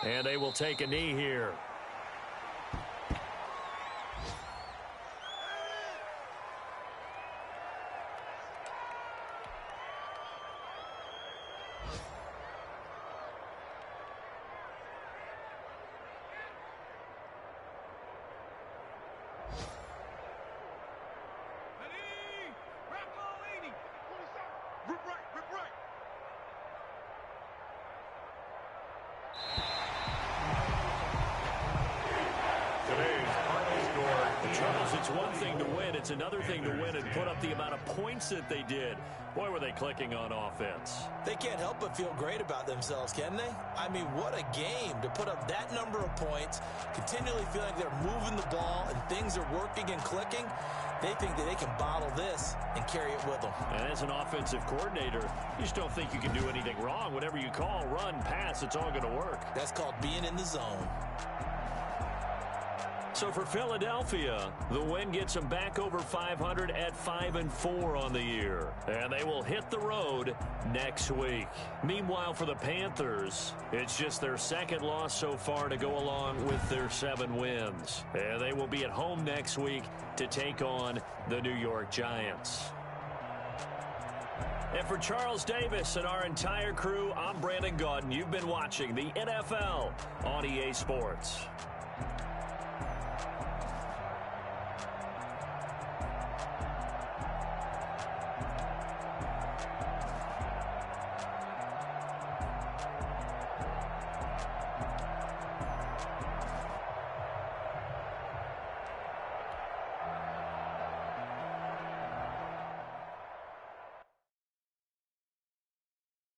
And they will take a knee here. It's one thing to win. It's another thing to win and put up the amount of points that they did. Boy, were they clicking on offense. They can't help but feel great about themselves, can they? I mean, what a game to put up that number of points, continually feeling like they're moving the ball and things are working and clicking. They think that they can bottle this and carry it with them. And as an offensive coordinator, you just don't think you can do anything wrong. Whatever you call, run, pass, it's all going to work. That's called being in the zone. So for Philadelphia, the win gets them back over 500 at 5-4 on the year. And they will hit the road next week. Meanwhile, for the Panthers, it's just their 2nd loss so far to go along with their 7 wins. And they will be at home next week to take on the New York Giants. And for Charles Davis and our entire crew, I'm Brandon Gaudin. You've been watching the NFL on EA Sports.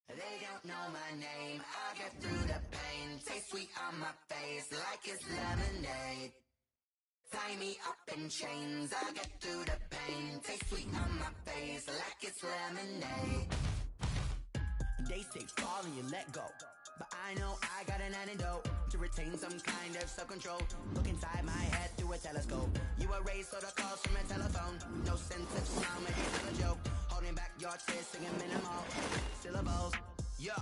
They don't know my name. I get through the pain. Taste sweet on my face like it's lemonade. Tie me up in chains. I get through the pain. Taste sweet on my face like it's lemonade. They say fall and you let go, but I know I got an antidote to retain some kind of self-control. Look inside my head through a telescope. You erase all the calls from a telephone. No sense of sound, maybe it's a joke. Holding back your tears, singing minimal syllables. Yeah,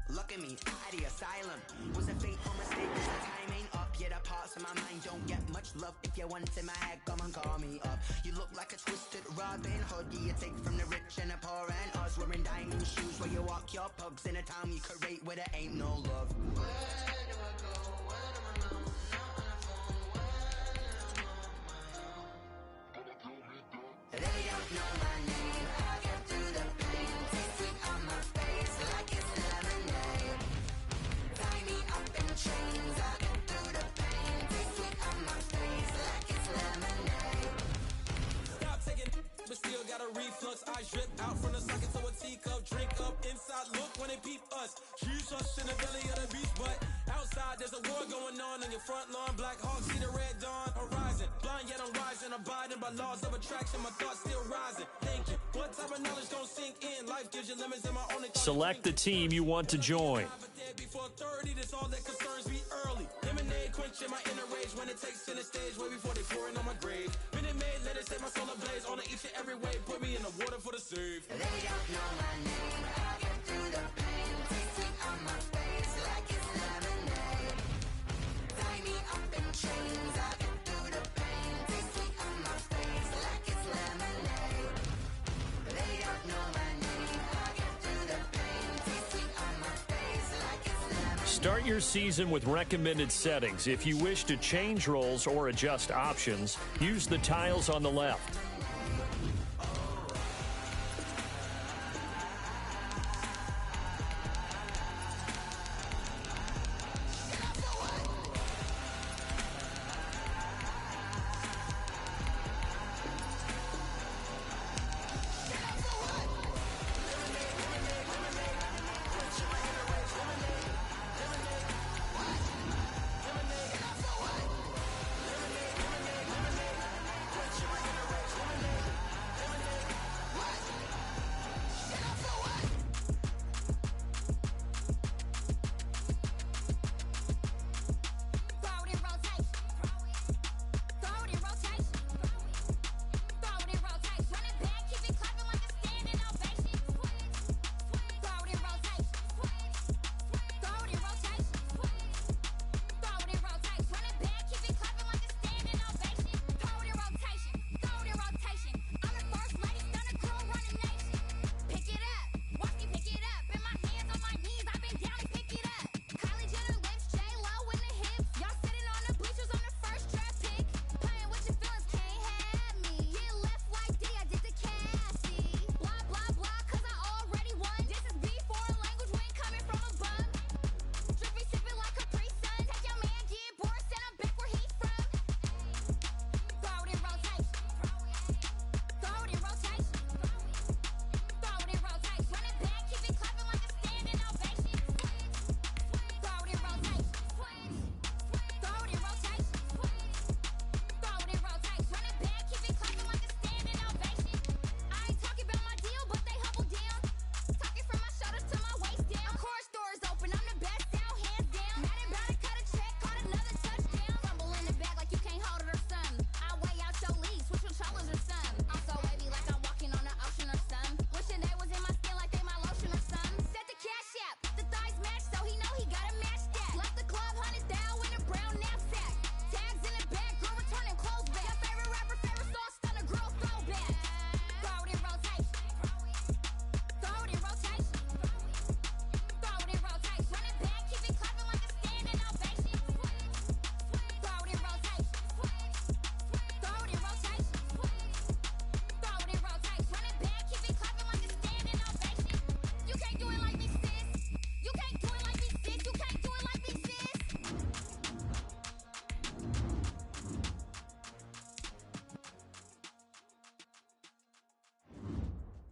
look at me, at the asylum. Was a fateful mistake, cause the time ain't up. Yet a parts of my mind don't get much love. If you want in my head, come and call me up. You look like a twisted Robin Hood. You take from the rich and the poor and us. Wearing diamond shoes where you walk your pugs in a town you create where there ain't no love. Where do I go? When am I alone? Not on the phone. When I'm on my own. They don't know my name. I get through the pain. Taste sweet on my face like it's lemonade. Tie me up in chains. I get through the pain. Taste sweet on my face like it's lemonade. Stop taking, but still got a reflux. I drip out from the socket to a teacup. Drink up inside. Look when they peep us. She's us in the belly of the beast, but outside. outside, there's a war going on in your front lawn. Black Hawk, see the red dawn horizon. Blind yet I'm rising, abiding by laws of attraction. My thoughts still rising. Thinking, what type of knowledge don't sink in? Life gives you limits, and my only Select the team you want to join. Before 30, that's all that concerns me early. Lemonade quenching my inner rage when it takes center stage, way before they pour in on my grave. Minute Maid, let it set my soul ablaze on each and every way. Put me in the water for the save. They don't know my name. I get through the pain. Taste sweet on my face like it's lemonade. Tie me up in chains. I get through the pain. Taste sweet on my face like it's lemonade. They don't know my name. I get through the pain. Taste sweet on my face like it's lemonade. Start your season with recommended settings. If you wish to change roles or adjust options, use the tiles on the left.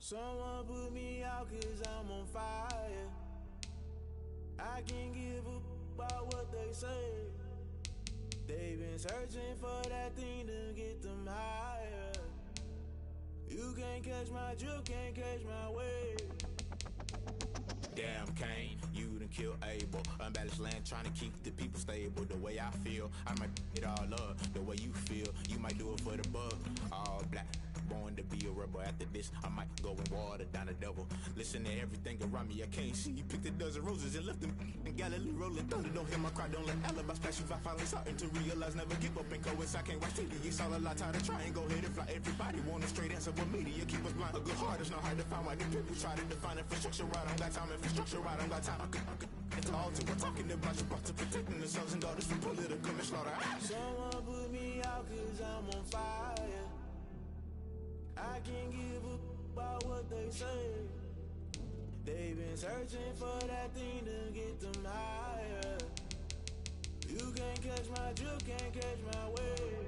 Someone put me out 'cause I'm on fire. I can't give up about what they say. They've been searching for that thing to get them higher. You can't catch my drift, can't catch my wave. Damn Kane, you done killed Abel. Unbalanced land trying to keep the people stable. The way I feel, I might it all up. The way you feel, you might do it for the bug. All black, born to be a rebel. After this, I might go and water down the devil. Listen to everything around me, I can't see. Picked a dozen roses and left them in Galilee rolling thunder. Don't hear my cry, don't let alibis flash. If I finally starting to realize, never give up and coincide. I can't watch TV, it's all a lot. Tired of trying, go ahead and fly. Everybody want a straight answer, but media keep us blind. A good heart is not hard to find. Why do people try to define infrastructure right? I don't got time, infrastructure right, I don't got time. I could it's all to we're talking about your to protecting the sons and daughters from political slaughter. Someone put me out 'cause I'm on fire. I can't give up about what they say. They've been searching for that thing to get them higher. You can't catch my drift, can't catch my wave.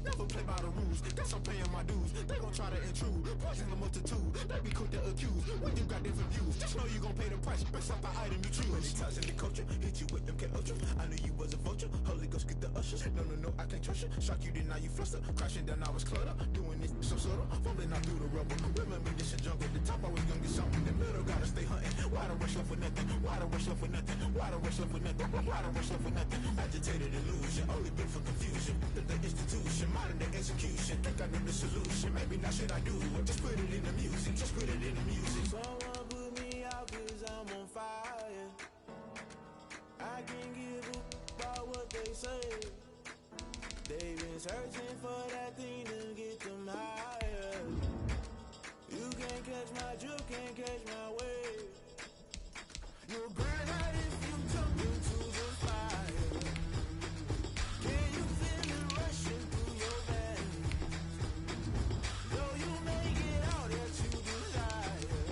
Never play play by the rules. Guess I'm paying my dues. They gon' try to intrude. Poison the multitude. They be quick to accuse. When you got different views, just know you gon' pay the price based off the item you choose. Many times in the culture, hit you with MK Ultra. I knew you was a vulture. Holy Ghost get the ushers. No, I can't trust you. Shock you, then now you fluster. Crashing down, I was cluttered. Doing this so subtle. Fumbling out through the rubble. Remember this a jungle. The top always gonna get something. In the middle, gotta stay hunting. Why the rush left for nothing? Why the rush left for nothing? Why the rush left for nothing? Why the rush left for nothing? Agitated illusion. Only built for confusion. The institution. Modern day execution. Think I know the solution. Maybe now should I do it? Just put it in the music. Just put it in the music. Someone put me out 'cause I'm on fire. I can't give a about what they say. They've been searching for that thing to get them higher. You can't catch my drift, can't catch my wave. You'll burn out if you jump into the fire. Can you feel it rushing through your veins? Though you make it all that you desire.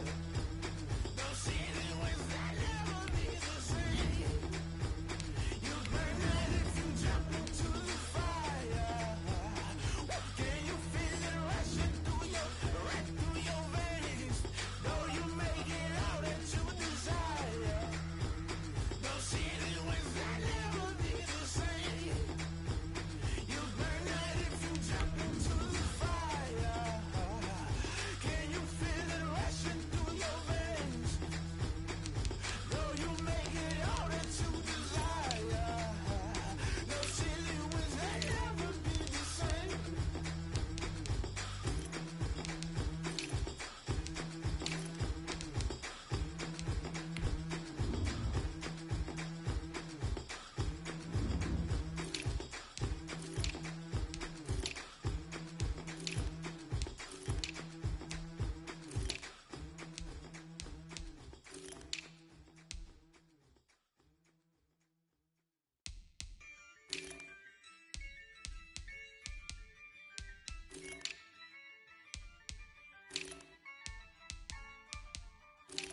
No ceiling wins that never be the same. You burn out if you jump into the fire. Can you feel it rushing through your veins? Though you make it all that you desire. No ceiling wins that never be the same. You burn out if you jump into the fire. Can you feel it rushing through your veins? Though you make it all that you desire. No ceiling wins that never be the same.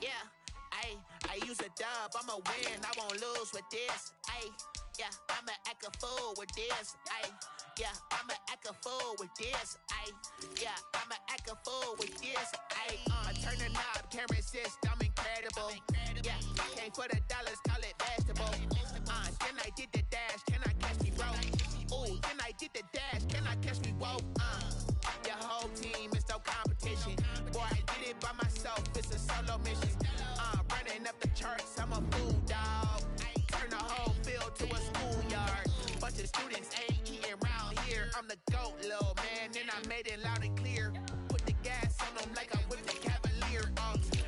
Yeah, I use a dub, I'ma win, I won't lose with this. Yeah, I'ma act a fool with this. Yeah, I'ma act a fool with this. Yeah, I'ma act a fool with this. I turn the knob, can't resist, I'm incredible. Yeah, came for the dollars, call it vegetable. Then I did the dash, can I catch me, bro? Ooh, then I did the dash, can I catch me, whoa? Your whole team is no competition. Boy, I did it by myself, it's a solo mission. Running up the charts, I'm a fool, dog. Turn the whole field to a schoolyard. Bunch of students ain't eating round here. I'm the GOAT, little man, and I made it loud and clear. Put the gas on them like I'm with the Cavalier.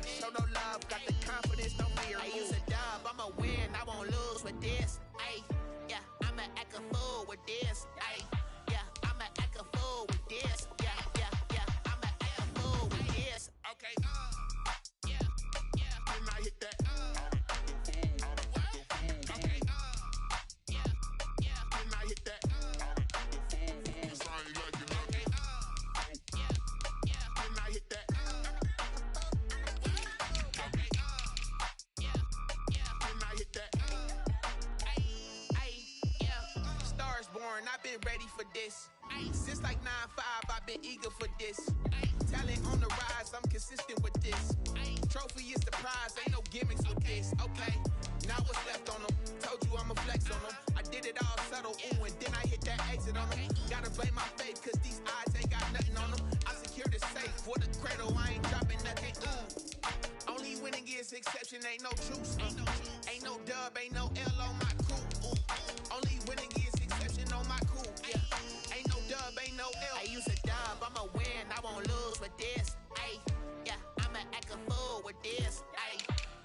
Show no love, got the confidence, no fear. I use a dub, I'ma win, I won't lose with this. Yeah, I'ma act a fool with this. Yeah, I'ma act a fool with this. Yeah, I'ma act a fool with this. Okay, yeah, Then I hit that. okay, yeah, Then I hit that. okay, yeah, Then I hit that. okay, yeah, Then I hit that. yeah. Stars born, I've been ready for this. Since like 9-5, I've been eager for this. Talent on the rise, I'm consistent with this. Trophy is the prize, ain't no gimmicks with this. Okay, now what's left on them? Told you I'ma flex on them. I did it all subtle, ooh, and then I hit that exit on them. Gotta blame my faith, cause these odds ain't got nothing on them. I secure the safe for the cradle, I ain't dropping nothing. Only winning is exception, ain't no truce. Ain't no dub, ain't no L on my crew. Only winning is exception on my crew. Yeah, ain't no dub, ain't no L. I use a dub, I'ma win, I won't lose with this. Yeah, I'ma act a fool with this.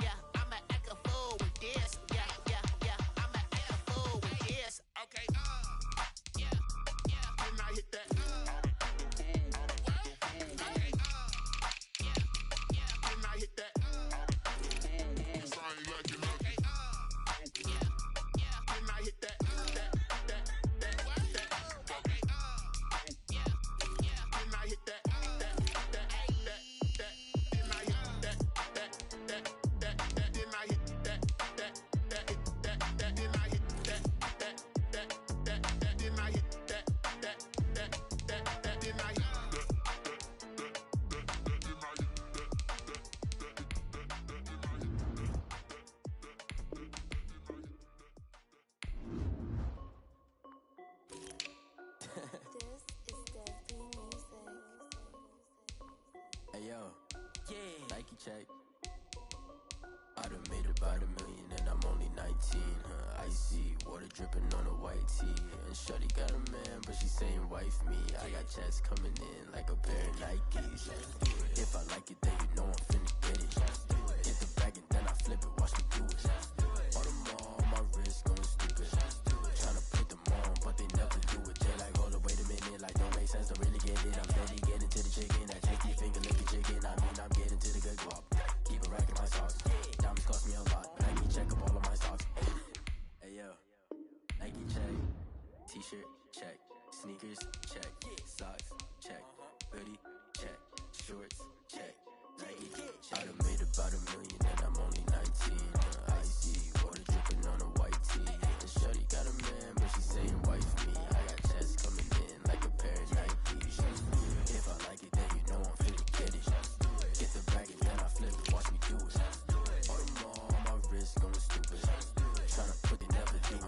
Yeah, I'ma act a fool with this. Yeah, I'ma act a fool with this. Okay, yeah, Then I hit that. okay, yeah, Then I hit that. Then I hit that. Then I hit that. Nike check. I done made about $1 million and I'm only 19. Icy water dripping on a white tee. And shorty got a man, but she saying wife me. I got checks coming in like a pair of Nikes. If I like it, then you know I'm finna get it. Get the bag and then I flip it, watch me do it. On the mall, my wrist going stupid. Tryna put them on, but they never do it. They like, hold up, wait a minute, like don't make sense, don't really get it. I'm steady getting to the chicken, that tasty finger licking chicken. I mean, I'm getting to the good guap. Keep a rack in my socks. Diamonds cost me a lot. Nike check up all of my socks. Hey yo, Nike check. T-shirt check. Sneakers check. Socks check. Hoodie check. Shorts check. Nike check. I done made about $1 million and I'm only 19. Icy water dripping on a white tee. And shorty got a man, but she saying wife me. I got checks coming in like a pair of Nikes. If I like it, then you know I'm finna get it. Get the bag and then I flip it, watch me do it. On the mall, my wrist going stupid. Tryna put they never do it.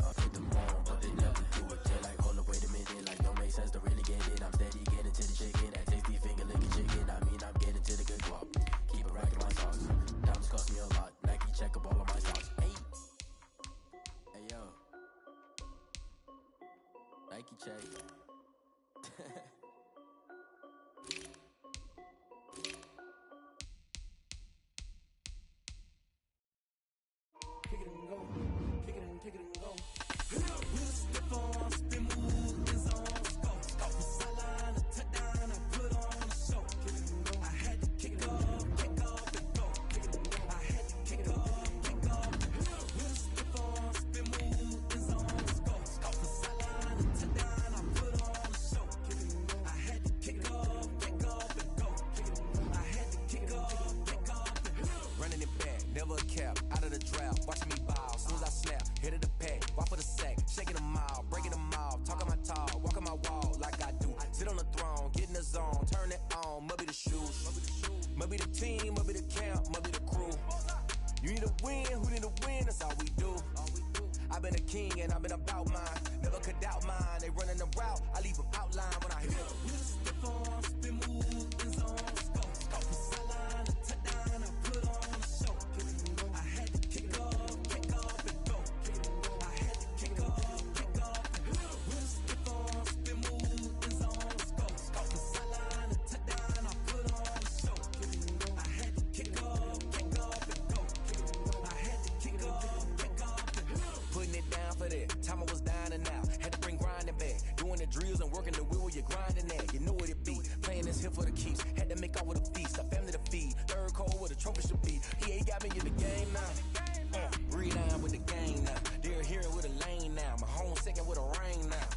I put them on, but they never do it. They like, hold up, wait a minute, like don't make sense, don't really get it. I'm steady getting to the chicken, that tasty finger licking chicken. I mean, I'm getting to the good guap. Keep a rack in my socks. Diamonds cost me a lot. Nike check up all of my socks. Hey yo, Nike check. Kick it and go. Kick it and go. We'll step on, spin, move, and zone, scope. Off the sideline, a touchdown, I put on a show. Kick it and go. I had to kick off, and go. Kick it and go. I had to kick off, and go. We'll step on, spin, move, and zone, scope. Off the sideline, a touchdown, I put on a show. Kick it and go. I had to kick off, and go. Kick it and go. I had to kick off, and go. Running it back, never a cap, out of the draft, watching me ball, soon as I snap, hit of the pack, walk for the sack, shaking them all, breaking them all, talking my talk, walking my wall like I do, sit on the throne, get in the zone, turn it on, must be the shoes, must be the team, must be the camp, must be the crew, you need a win, who need a win, that's all we do, I've been a king and I've been about mine, never could doubt mine, they running the route, I leave them outline when I hit them. We'll step on, spin, move, and zone, scope. Off the sideline, a touchdown, I put on a show. Kick it and go. I had to kick off, and go. Kick it and go. I had to kick off, and go. We'll step on, spin, move, and zone, scope. Off the sideline, a touchdown, I put on a show. Kick it and go. I had to kick off, and go. Kick it and go. I had to kick off, and go. Putting it down for that. Time I was down and out. Had to bring grinding back. Doing the drills and working the wheel where you're grinding at. You know what it be. Playing this here for the keeps. Had to make off with a feast. A family to feed. Third cold where the trophy should be. He ain't got me in the game now. Reline with the game now. They're here with a lane now. My home second with a rain now.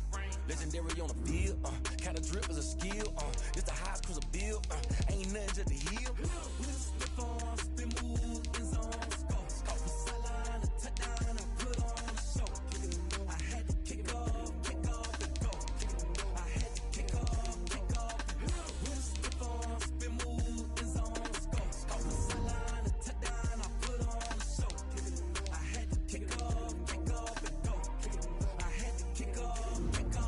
Legendary on the field. Kind of drip is a skill. It's the highest cruiser bill. Ain't nothing just the hill. We'll step on, spin, move, and zone, scope. Off the sideline, a touchdown, I put on a show. Kick it and go. I had to kick off, and go. Kick it and go. I had to kick off, and go. We'll step on, spin, move, and zone, scope. Off the sideline, a touchdown, I put on a show. Kick it and go. I had to kick off, and go. Kick it and go. I had to kick off, and go.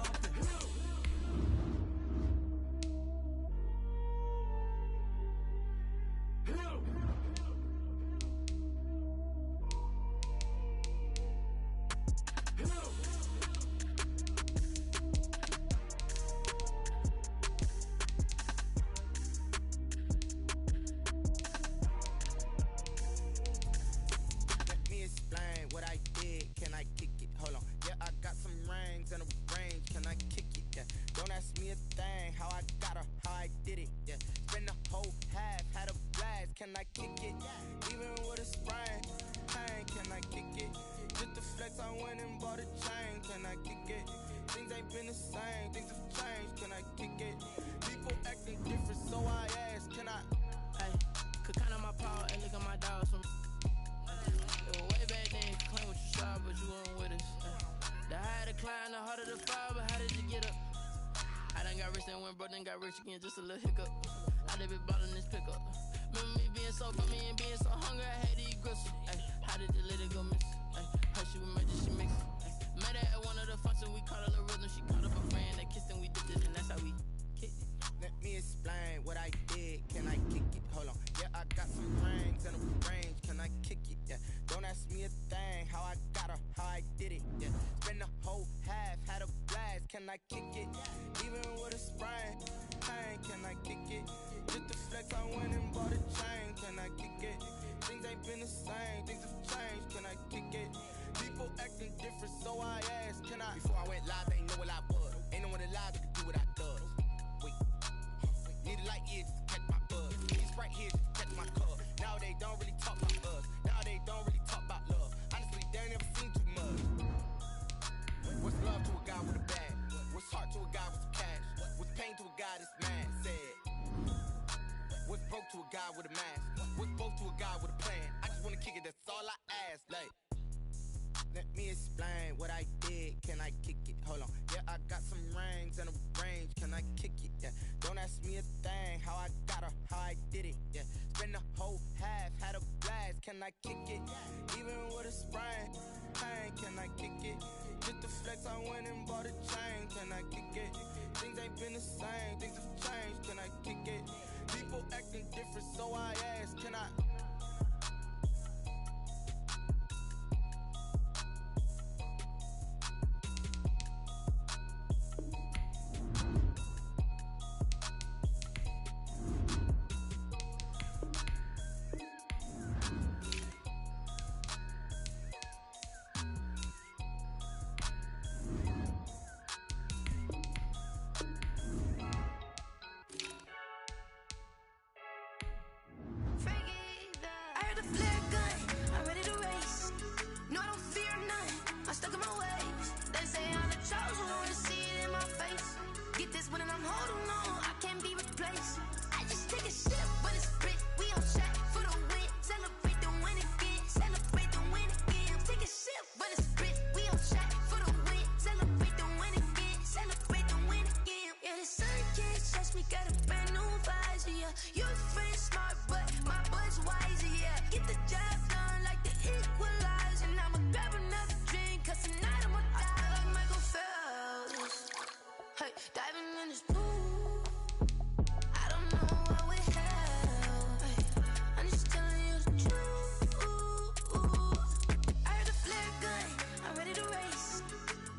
Let me explain what I did. Can I kick it? Hold on. Yeah, I got some rings and a range. Can I kick it? Yeah. Don't ask me a thing. How I got her, how I did it. Yeah. Spend the whole half, had a blast. Can I kick it? Even with a sprain. Hey, can I kick it? Just the flex, I went and bought a chain. Can I kick it? Things ain't been the same. Things have changed. Can I kick it? People acting different, so I ask. Can I? Hey, could count on my power and look at my dogs from. Way back then, you claim what you saw, but you weren't with us. The higher the climb, the harder the fall, but how did you get up? I done got rich and went broke, then got rich again, just a little hiccup. I done been ballin' this pickup. Remember me being so bummy and being so hungry, I had to eat gristle. Ay, how did you let it go miss? Ay, how she was magic, she mix. Met her at one of the functions, we caught a little rhythm. She caught up a friend that kissed and we dipped it, and that's how we kicked it. Let me explain what I did. Can I kick it? Hold on. Yeah, I got some can I kick it? Even with a sprain, pain, can I kick it? Just to flex, I went and bought a chain, can I kick it? Things ain't been the same, things have changed, can I kick it? People acting different, so I asked, can I? Before I went live, they ain't know what I was. Ain't no one alive that could do what I does. Wait, need a light here just to catch my buzz. Need Sprite here just to catch my cup. Now they don't really talk about us. Now they don't really talk about love. Honestly, they ain't never seen too much. What's love to a guy with a bag? What's heart to a guy with some cash? What's pain to a guy that's mad? Said. What's broke to a guy with a mask? What's both to a guy with a plan? I just wanna kick it, that's all I ask. Like, let me explain what I did. Can I kick it? Hold on. Yeah, I got some rings and a range. Can I kick it? Yeah. Don't ask me a thing. How I got her, how I did it. Yeah. Spend the whole half, had a blast. Can I kick it? Even with a sprain, pain. Can I kick it? Just to flex, I went and bought a chain. Can I kick it? Things ain't been the same. Things have changed. Can I kick it? People acting different, so I ask. Can I? I heard the flare gun, I'm ready to race. No, I don't fear none, I'm stuck in my ways. They say I'm the chosen one, see it in my face. Get this one and I'm holding on, I can't be replaced. I just take a sip, but it's split, we on track for the win. Celebrate the win again, celebrate the win again. Take a sip, but it's split, we on track for the win. Celebrate the win again, celebrate the win again. Yeah, the sun can't touch me, got a brand new visor, yeah. Your friend smart, but my boy's wiser, yeah. Get the job done like the equalizer. And I'ma grab another drink, cause tonight I'ma die like Michael Phelps. Hey, diving in this pool, I don't know what we have. Hey, I'm just telling you the truth. I heard the flare gun, I'm ready to race.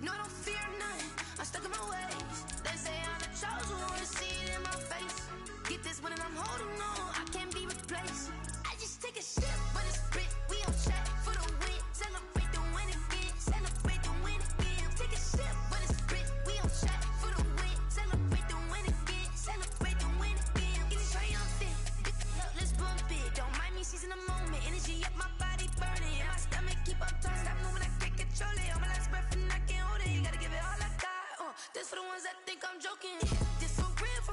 No, I don't fear none, I'm stuck in my ways. They say I'm the chosen one, see it in my face. Get this one and I'm holding on, I can't be replaced. I just take a sip, but it's split, we on track for the win. Celebrate the win again, celebrate the win again. Take a sip, but it's split, we on track for the win. Celebrate the win again, celebrate the win again. Get it triumphant, look, let's bump it. Don't mind me seizing the moment, energy up my body burning. And my stomach keep up turning, stop moving, I can't control it. On my last breath and I can't hold it, you gotta give it all I got. This for the ones that think I'm joking. This for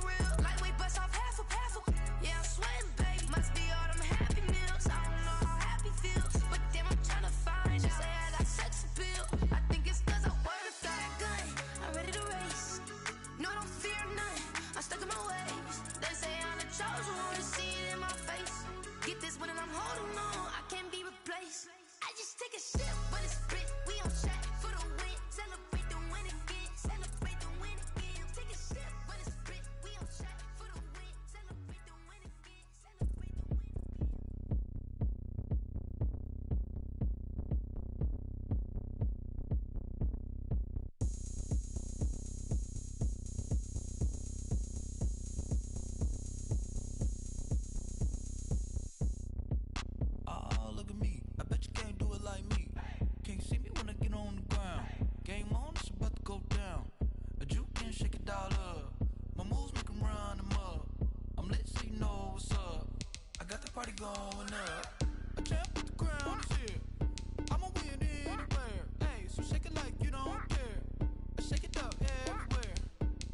real, lightweight bust off half a. Yeah, I'm sweating, babe, must be all them happy meals. I don't know how happy feels, but damn, I'm tryna find you. Say I got sex appeal, I think it's cause I work that gun, I'm ready to race. No, I don't fear none, I'm stuck in my ways. They say I'm the chosen one, see it in my face. Get this one and I'm holding on, I can't be replaced. I just take a sip, but it's split, we on track for the win. Celebrate the win again, celebrate the win again. Take a sip, but it's split, we on track for the win. Celebrate the win again, celebrate the win again. Oh, look at me. I bet you can't do it like me. Can't see me when I get on the ground. Game on, it's about to go down. A juke and shake it all up. My moves make 'em run them up. I'm lit so you know what's up. I got the party going up. A champ with the crown is here. I'ma win anywhere. Hey, so shake it like you don't care. I shake it up everywhere.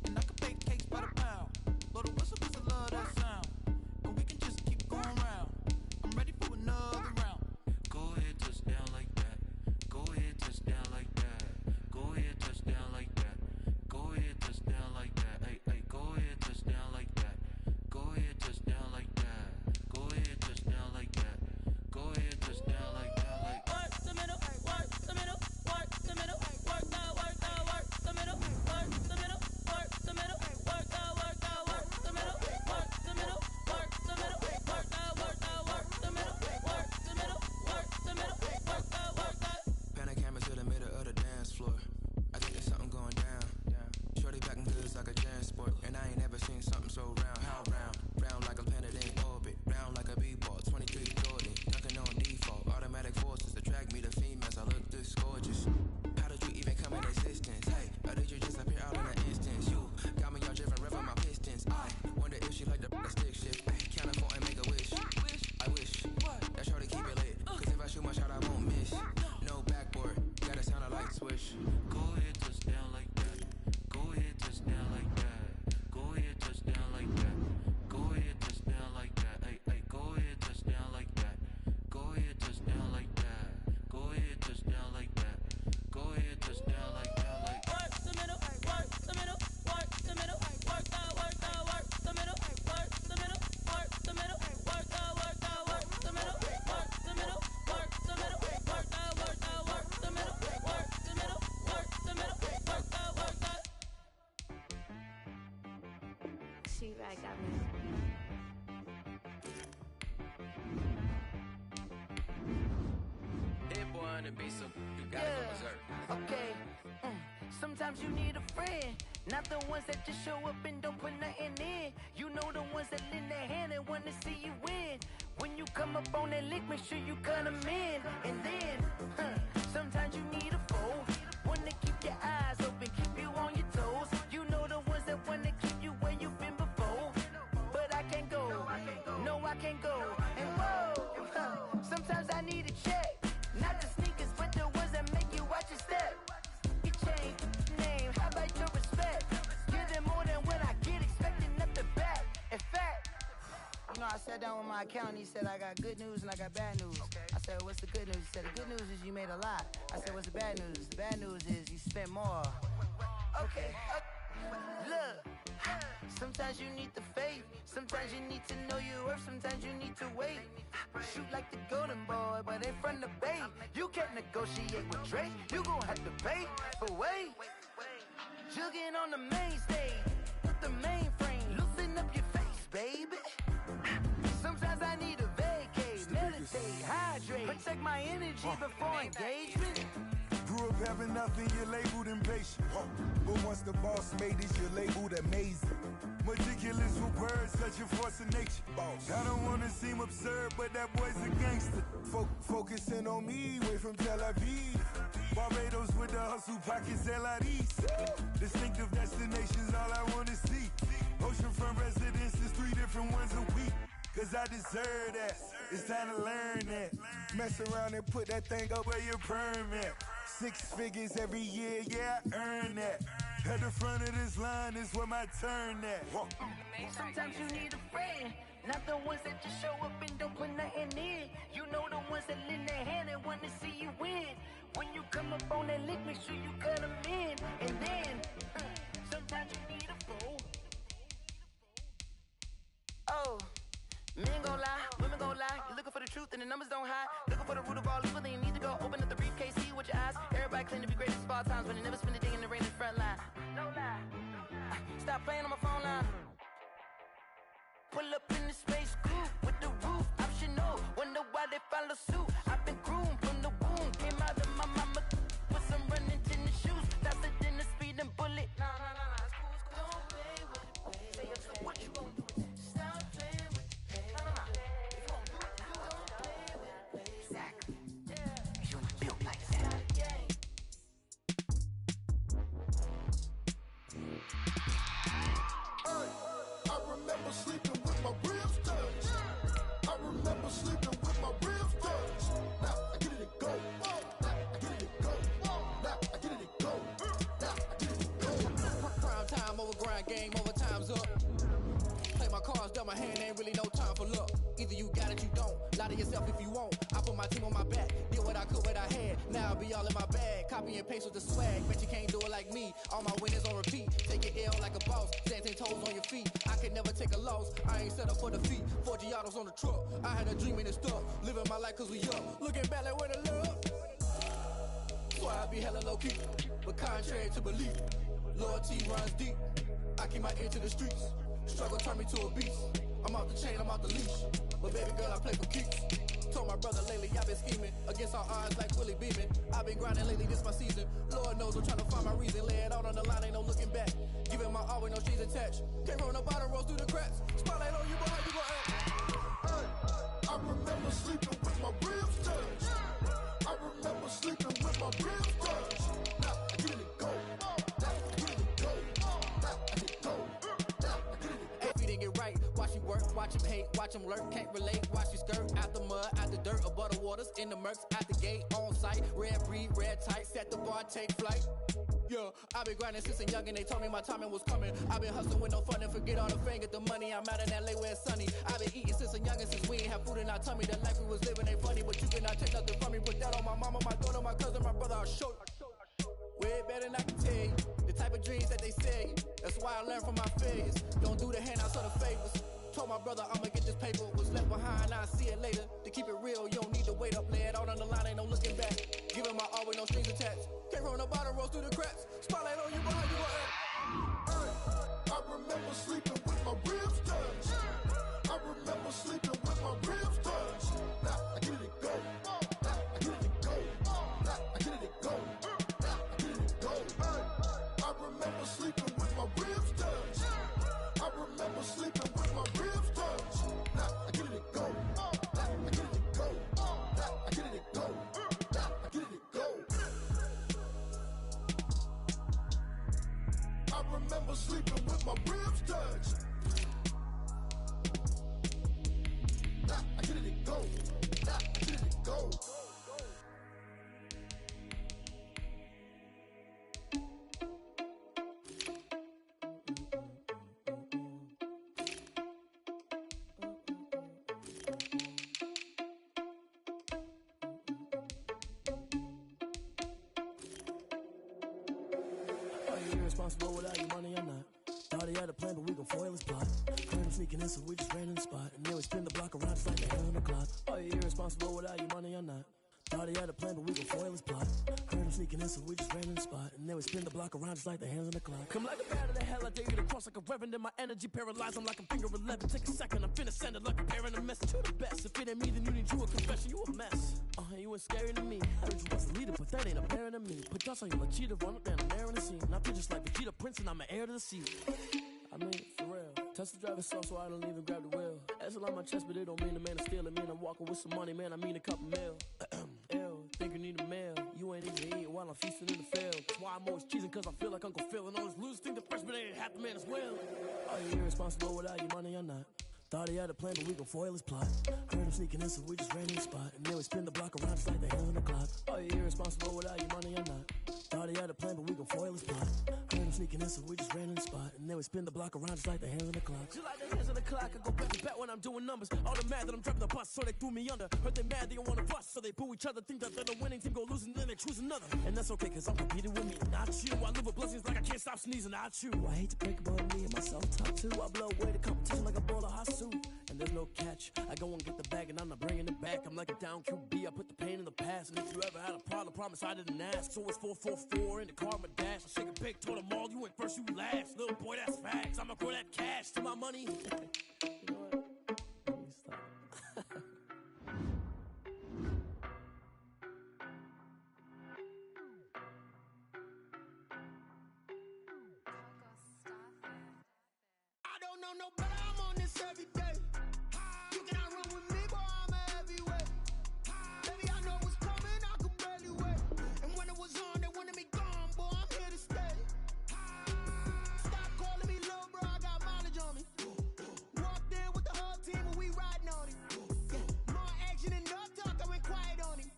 And I can bake cakes by the pound. Blow the whistle 'cause I love that sound. And we can just keep going round. I'm ready for another round. Go ahead, touch down like that. Go ahead, touch down like that. Go ahead, touch down like that. Go ahead, touch down like that. Hey, hey, go ahead, touch down like that. Go ahead, touch down like that. Go ahead, touch down like that. track got me. That boy on the beat, so you gotta go berserk. Okay. Sometimes you need a friend, not the ones that just show up and don't put nothing in. You know the ones that lend their hand and want to see you win. When you come up on that lick, make sure you cut them in. And then, sometimes you need a foe, one to keep your eyes open, keep you on your toes. You know the ones that want to keep you where you've been before. But I can't go, no I can't go. And whoa, sometimes I need a check. Not the sneakers, but the ones that make you watch your step. Your chain, name, how about your respect? Give them more than what I get, expecting nothing back. In fact, you know, I sat down with my accountant, he said I got good news and I got bad news. I said, what's the good news? He said, the good news is you made a lot. I said, what's the bad news? The bad news is you spent more. Okay, look, sometimes you need the faith, sometimes you need to know your worth, sometimes you need to wait. Shoot like the golden boy, but in front of Bay. You can't negotiate with Drake, you gon' have to pay. But wait, jugging on the main stage, with the mainframe, loosen up your face, baby. Sometimes I need a vacate, meditate, hydrate, protect my energy before engagement. Grew up having nothing, you're labeled impatient. But once the boss made it, you're labeled amazing. Meticulous with words, such a force of nature. I don't wanna seem absurd, but that boy's a gangster. Focusing on me, way from Tel Aviv. Barbados with the hustle pockets, LIDs. Distinctive destinations, all I wanna see. Oceanfront residences, 3 different ones a week. Cause I deserve that, it's time to learn that. Mess around and put that thing up where your permit. 6 figures every year, yeah, I earn that. At the front of this line is where my turn at. Sometimes you need a friend, not the ones that just show up and don't put nothing in. You know the ones that lend their hand and want to see you win. When you come up on that lick, make sure you cut them in. And then, sometimes you need a fool. Oh, men gon' lie, women gon' lie. You're looking for the truth and the numbers don't hide. Looking for the root of all evil, then you need to go open up the briefcase, see with your eyes. Everybody claim to be greatest of all times, but they never spend a day in the rain in the front line. No lie. Stop playing on my phone line. Pull up in the space coupe with the roof optional. Wonder why they follow suit. I've been groomed from the womb. Came out of my mama with some running tennis shoes. Faster than a speeding bullet. No. Don't play with it, baby. What you gon' do? Stop playing with it, baby. No. If you gon' do it, don't play with it, baby. Exactly. Yeah. You built like that. I remember sleeping with my ribs touched. I remember sleeping with my ribs touched. Now I get it to go. Now I get it to go. Now I get it to go. Now I get it to go. Prime time over grind game, overtime's up. Play my cards, dealt my hand, ain't really no time for luck. Either you got it, you don't. Lie to yourself if you won't. I put my team on my back, did what I could, what I had. Now I'll be all in my bag, copy and paste with the swag. Bet you can't do it like me. All my winners on repeat. Take your L like a boss, stand 10 toes on your feet. I can never take a loss. I ain't set up for defeat. 4 Giottos on the truck. I had a dream and it's stuck. Living my life cause we up. Looking back like where the love. So I be hella low key, but contrary to belief, loyalty runs deep. I keep my ear to the streets. Struggle turn me to a beast. I'm off the chain, I'm off the leash. But baby girl, I play for keeps. Told my brother lately, I've been scheming against all odds like Willie Beeman. I've been grinding lately, this my season. Lord knows I'm trying to find my reason. Lay it out on the line, ain't no looking back. Giving my all with no strings attached. Came from the bottom, rose through the cracks. Spotlight on you, boy, how you gon' act? I remember sleeping with my ribs touched. I remember sleeping with my ribs touched. Now I get it to go. Now I get it to go. Now I get it to go. Now I get it to go. If you didn't get right, watch you work, watch him hate, watch him lurk, can't relate, watch you skirt, out the mud, out the dirt, above the waters, in the murks, out the gate, on site, red breed, red tight, set the bar, take flight. Yeah, I've been grinding since a youngin', they told me my timing was coming. I've been hustling with no fun and forget all the fame, get the money, I'm out in LA where it's sunny. I've been eating since a youngin', since we ain't have food in our tummy. The life we was living ain't funny, but you cannot take nothing from me. Put that on my mama, my daughter, my cousin, my brother, I'll show you. Way better than I can tell you, the type of dreams that they sell you. That's why I learned from my failures. Don't do the handouts or the favors. Told my brother I'ma get this paper, was left behind, I'll see it later. To keep it real, you don't need to wait up, lay it out on the line, ain't no looking back. Giving my all with no strings attached. Came from the bottom, rose through the cracks. Spotlight on you, boy, how you gon' act? I remember sleeping with my ribs remember sleeping with my ribs touched. Nah, I get it and go. Nah, I get it and go. Irresponsible without your money or not. Thought he had a plan, but we gon' foil his plot. Heard him sneaking in, so we just ran in the spot. And then we spin the block around just like the hell on the clock. Are you irresponsible without your money or not? Thought he had a plan, but we gon' foil his plot. Heard him sneaking in, so we just ran in the spot. And then we spin the block around just like the hands on the clock. Come like a bat of the hell, I dare you to cross like a reverend. And my energy paralyzed, I'm like a finger 11. Take a second, I'm finna send it like a parent, a message to the best. If it ain't me, then you need you a confession, you a mess. You ain't scary to me. I heard you was a leader, but that ain't apparent to me. Put dots on you like cheetah, run up down the air in the scene. And I feel just like Vegeta Prince, and I'm an heir to the sea. I mean, for real. Test the driver's soft, so I don't even grab the wheel. That's on my chest, but it don't mean the man is stealing. Mean I'm walking with some money, man, I mean a couple mil. Ew, think you need a meal. You ain't even eating while I'm feasting in the field. That's why I'm always cheesing, cause I feel like Uncle Phil. And all those losers think the freshman ain't half the man as well. Are you irresponsible without your money or not? Thought he had a plan, but we gon' foil his plot. Heard him sneaking in, so we just ran in the spot. And then we spin the block around just like the hands on the clock. Are you irresponsible without your money or not? Thought he had a plan, but we gon' foil his plot. Heard him sneaking in, so we just ran in the spot. And then we spin the block around just like the hands on the clock. Just like the hands on the clock, I go back to back when I'm doing numbers. All the mad that I'm driving the bus, so they threw me under. Heard they mad, they don't wanna bust, so they boo each other. Think that they're the winning team, go losing, then they choose another. And that's okay, cause I'm competing with me, not you. I live with blessings like I can't stop sneezing, not you. I hate to break about me and myself top two. I blow away the competition like a bowl of hot soup. And there's no catch. I go and get the bag and I'm not bringing it back. I'm like a down QB, I put the pain in the past. And if you ever had a problem, promise I didn't ask. So it's 444 in the car, my dash. I shake a big, told them all, you went first, you last. Little boy, that's facts. I'ma grow that cash to my money. You know what? Let me stop. I don't know no better, I'm on this every day. You cannot run with me, boy, I'm a heavyweight. Baby, I know what's coming, I could barely wait. And when it was on, they wanted me gone, boy, I'm here to stay. Stop calling me little bro, I got mileage on me. Walked in with the whole team and we riding on it. More action and no talk, I went quiet on him.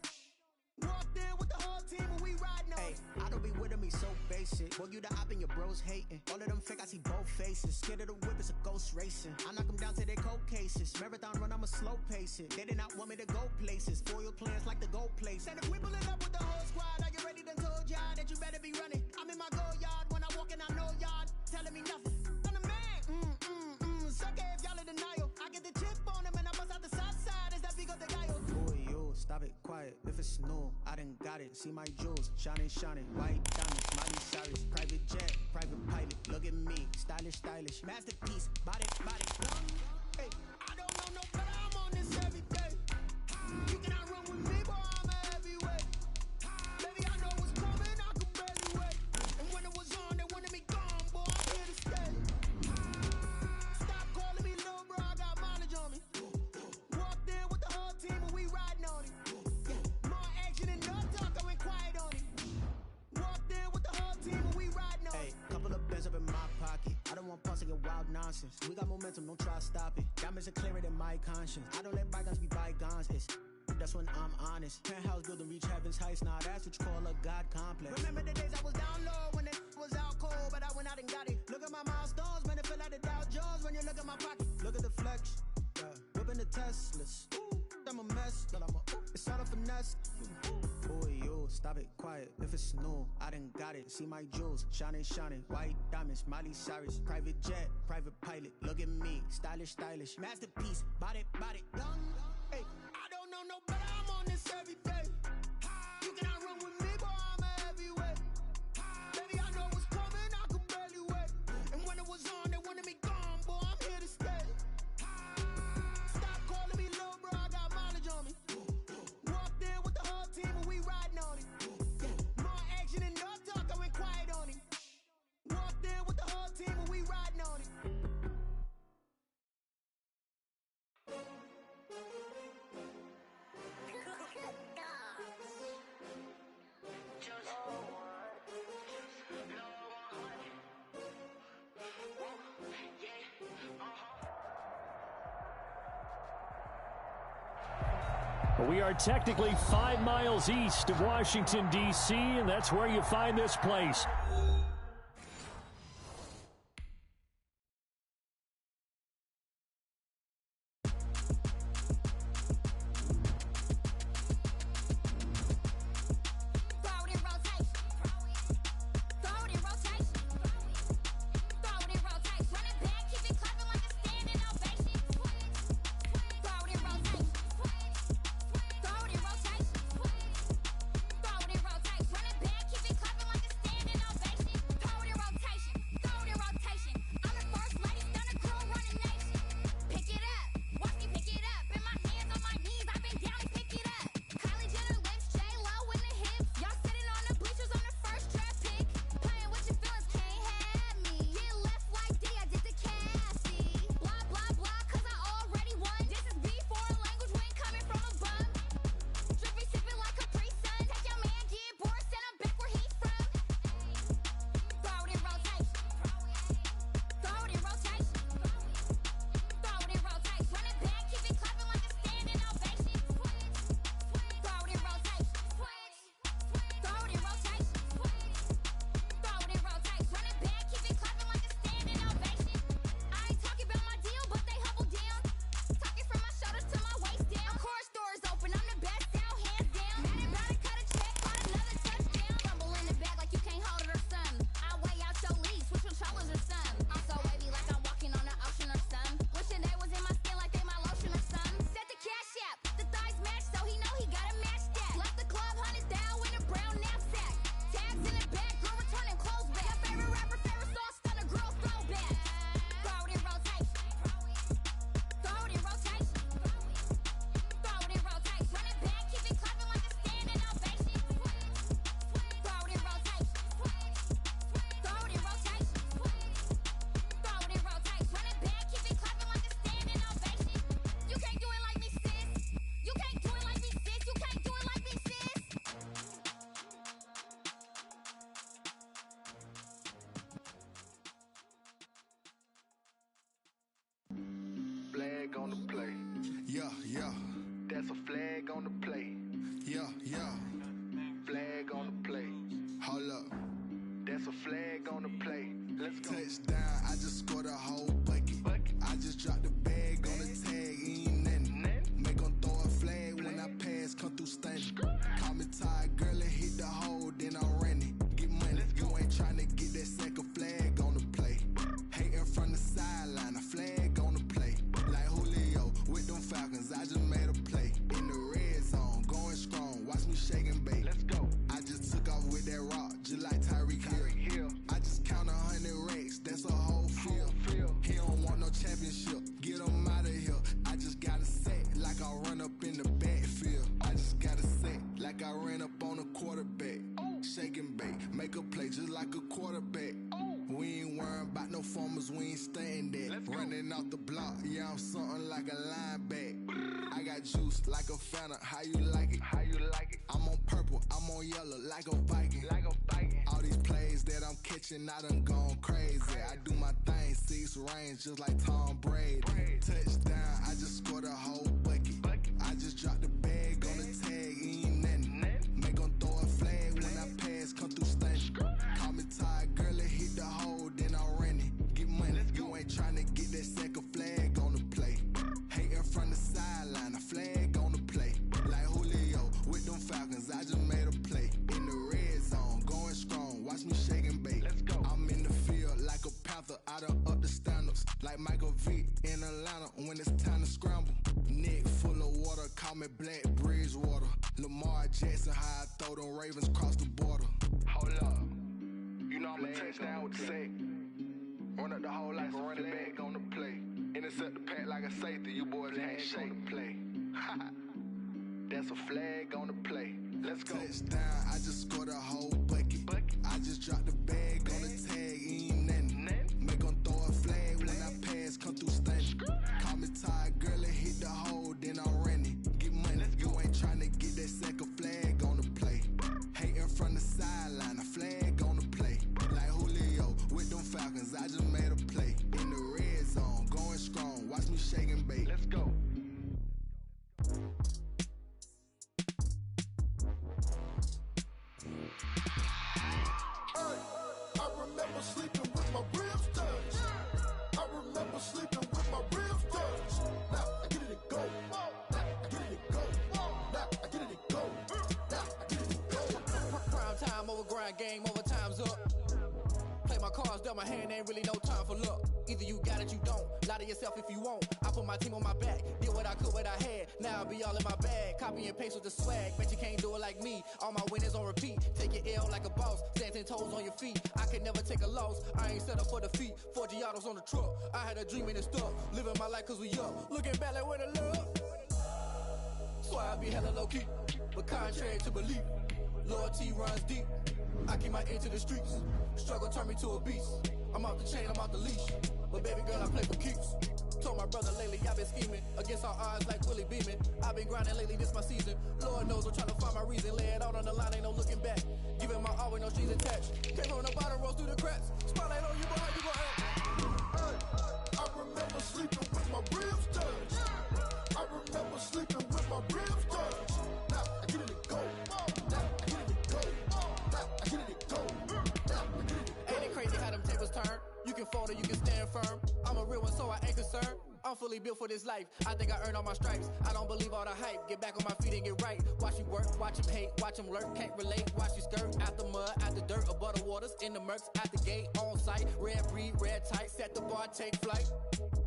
Walked in with the whole team and we riding on it. I don't be with me so basic. Boy, you the op and your bros hating. All of them fake, I see both faces. Scared of the whip, it's a ghost racing. I knock them down to their cold cases. Marathon run, I'ma slow pace it. They did not want me to go places. Foil plans like the go place. And if we pulling up with the whole squad, are you ready? Done told y'all that you better be running. I'm in my go yard. When I walk in, I know y'all telling me nothing. I'm the man. Suck it if y'all in denial. I get the chip on them and I bust out the south side. Is that big of the guy? Boy, yo, stop it, quiet. If it's snow, I done got it. See my jewels, shining, shining. White diamonds, Miley Cyrus. Private jet, private pilot. Look at me, stylish, stylish. Masterpiece, body, body. Hey, I don't know no better, I'm on this every day. You cannot run with me, boy, I'm a heavyweight. Baby, I know what's coming, I could barely wait. And when it was on, they wanted me gone, boy, I'm here to stay. Stop calling me little bro, I got mileage on me. Walked in with the whole team and we riding on it. More action and no talk, I went quiet on it. Walked in with the whole team and we riding on it. Hey, couple of bands up in my pocket. I don't want pussy and wild nonsense. We got momentum, don't try to stop it. Diamonds are clearer than my conscience. I don't let bygones be bygones. It's that's when I'm honest. Penthouse building reach heaven's heights. Nah, that's what you call a God complex. Remember the days I was down low when it was out cold, but I went out and got it. Look at my milestones, man, it feel like the Dow Jones when you look at my pocket. Look at the flex, whipping the Teslas. I'm a mess, but it's all a finesse. Boy, yo, stop it, quiet. If it's snow, I done got it. See my jewels, shining, shining. White diamonds, Miley Cyrus. Private jet, private pilot. Look at me, stylish, stylish. Masterpiece, body, body. Young, hey, I don't know no better, I'm on this every day. You cannot run with me, boy, I'm a heavyweight. Baby, I know what's coming, I could barely wait. And when it was on, they wanted me gone, boy, I'm here to stay. Stop calling me little bro, I got mileage on me. Walked in with the whole team and we riding on it. More action and no talk, I went quiet on him. Walked in with the whole team and we riding on it. Good God. We are technically 5 miles east of Washington, D.C., and that's where you find this place. Flag on the play. Yeah, yeah. That's a flag on the play. Yeah, yeah. Flag on the play. Hold up. That's a flag on the play. Let's go. Touchdown, I just scored a whole bucket. I just dropped the bag on the tag, ain't nothing. Make 'em throw a flag when I pass, come through stunning. Call me tired, girl, and hit the hole, then I'm running. Get money, you ain't tryna get that second flag on the play. Hating from the sideline, a flag on the play. Like Julio with them Falcons, I just made a play. In the red zone, going strong, watch me shake and bake. Let's go. I just took off with that rock, just like Tyreek Hill. I just count 100 racks, that's a whole field. He don't want no championship, get him out of here. I just got a set, like I run up in the backfield. I just got a set, like I ran up on a quarterback. Shake and bake, make a play just like a quarterback. We ain't worrying about no formers, we ain't staying there. Running off the block, yeah, I'm something like a lineback. I got juice like a Fanta, how you like it? How you like it? I'm on purple, I'm on yellow, like a Viking. All these plays that I'm catching, I done gone crazy. I do my thing, 6 range, just like Tom Brady. Touchdown, I just scored a whole bucket. I just dropped the bag on the tag, ain't nothing. Make 'em throw a flag when I pass, come through stunning. Call me tired, girl, and hit the hole, then I'm running. Get money, you ain't tryna get that second flag on the play. Hating from the sideline, a flag on the play. Like Julio with them Falcons, I just made a play. In the red zone, going strong, watch me shake and bake. Let's go. I'm in the field like a Panther, I done up the standards. Like Michael Vick in Atlanta when it's time to scramble. Neck full of water, call me Black Bridgewater. Lamar Jackson, how I throw them Ravens cross the border. Hold up. You know I'm a touchdown with the sack. Run up the whole like a running back on the play. Intercept the pack like a safety, you boys can't shake the play. That's a flag on the play. Let's go. Touchdown, I just scored a whole bucket. I just dropped the bag on the tag, ain't nothing. Make 'em throw a flag when I pass, come through stunning. Call me tired, girl, and hit the hole, then I'm running. Get money, you ain't tryna get that second flag on the play. Hating from the sideline, a flag on the play. Like Julio with them Falcons, I just made a play. In the red zone, going strong, watch me shake and bake. Let's go. held my hand, ain't really no time for luck. Either you got it, you don't. Lie to yourself if you won't. I put my team on my back, did what I could, what I had. Now I'll be all in my bag. Copy and paste with the swag. Bet you can't do it like me. All my winners on repeat. Take your L like a boss. Stand 10 toes on your feet. I could never take a loss. I ain't set up for defeat. 4 Giottos on the truck. I had a dream and it stuck. Living my life cause we up. Looking back like where the love. So I be hella low key. But contrary to belief, loyalty runs deep. I keep my ear to the streets. Struggle turned me to a beast. I'm off the chain, I'm off the leash. But baby girl, I play for keeps. Told my brother lately, I've been scheming. Against all odds like Willie Beeman. I've been grinding lately, this my season. Lord knows I'm trying to find my reason. Lay it out on the line, ain't no looking back. Giving my all with no strings attached. Came from the bottom, rose through the cracks. Spotlight on you, boy, how you gon' act? Hey, I remember sleeping with my ribs touched. I remember sleeping with my ribs touched. Now I get it and go. Now I get it and go. Now I get it and go. Now I get it and go. Ain't it crazy how them tables turn? You can fold or you can stand firm. I'm a real one, so I ain't concerned. I'm fully built for this life. I think I earned all my stripes. I don't believe all the hype. Get back on my feet and get right. Watch you work, watch him hate, watch him lurk. Can't relate, watch you skirt. Out the mud, out the dirt, above the waters, in the murks, out the gate, on site. Red breed, red tight, set the bar, take flight.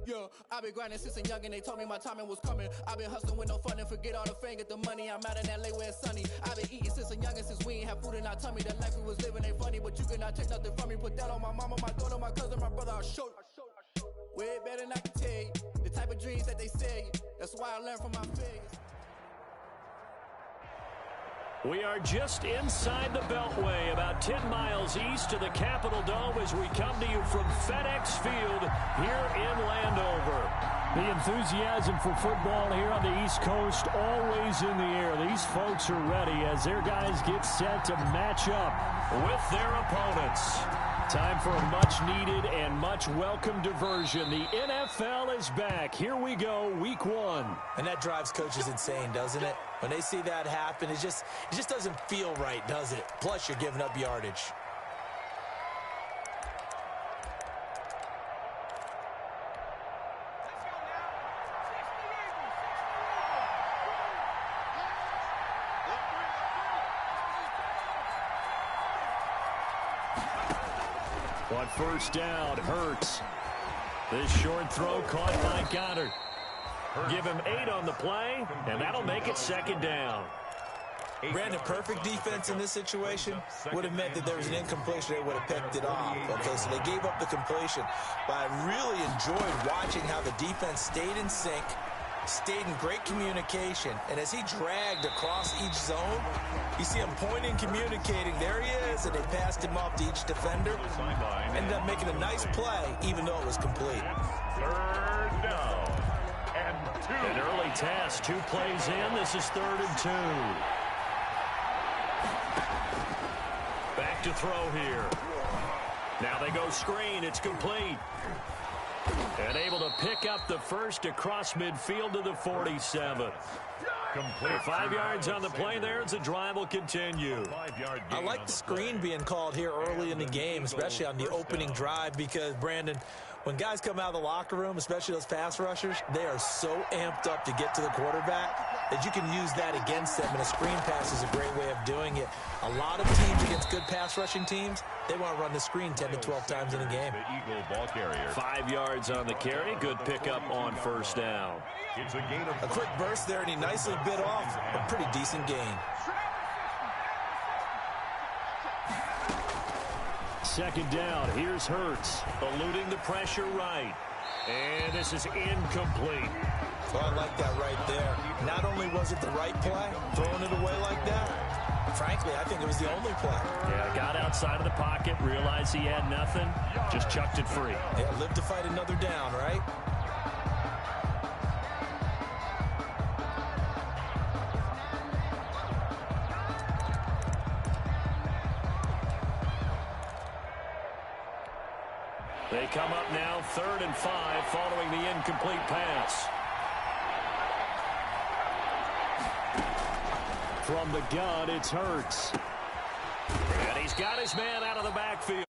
Yeah, I been grinding since a youngin', they told me my timing was coming. I been hustling with no fun and forget all the fame, get the money. I'm out in LA where it's sunny. I been eating since a youngin', since we ain't have food in our tummy. The life we was living ain't funny, but you cannot take nothing from me. Put that on my mama, my daughter, my cousin, my brother, I'll show you. Way better than I can tell you. The type of dreams that they sell you. That's why I learned from my failures. We are just inside the Beltway, about 10 miles east of the Capitol Dome as we come to you from FedEx Field here in Landover. The enthusiasm for football here on the East Coast always in the air. These folks are ready as their guys get set to match up with their opponents. Time for a much-needed and much-welcome diversion. The NFL is back. Here we go, Week 1. And that drives coaches insane, doesn't it? When they see that happen, it just doesn't feel right, does it? Plus, you're giving up yardage. On first down, Hurts. This short throw caught by Goddard. Give him 8 on the play, and that'll make it second down. Brandon, perfect defense in this situation would have meant that there was an incompletion. They would have picked it off. Okay, so they gave up the completion. But I really enjoyed watching how the defense stayed in sync, stayed in great communication, and as he dragged across each zone, you see him pointing, communicating. There he is, and they passed him off to each defender. Ended up making a nice play, even though it was complete. Third down and 2. An early test, 2 plays in. This is 3rd and 2. Back to throw here. Now they go screen. It's complete. And able to pick up the first across midfield to the 47. Complete. 5 yards on the play there as the drive will continue. I like the screen being called here early in the game, especially on the opening drive, because, Brandon, when guys come out of the locker room, especially those pass rushers, they are so amped up to get to the quarterback that you can use that against them, and a screen pass is a great way of doing it. A lot of teams against good pass rushing teams, they want to run the screen 10 to 12 times in a game. The Eagle ball carrier. 5 yards on the carry. Good pickup on first down. It's a gain of a quick burst there, and he nicely bit off a pretty decent gain. Second down. Here's Hurts, eluding the pressure right. And this is incomplete. Well, I like that right there. Not only was it the right play, throwing it away like that, frankly, I think it was the only play. Yeah, got outside of the pocket, realized he had nothing, just chucked it free. Yeah, live to fight another down, right? They come up now 3rd and 5 following the incomplete pass. From the gun, it's Hurts. And he's got his man out of the backfield.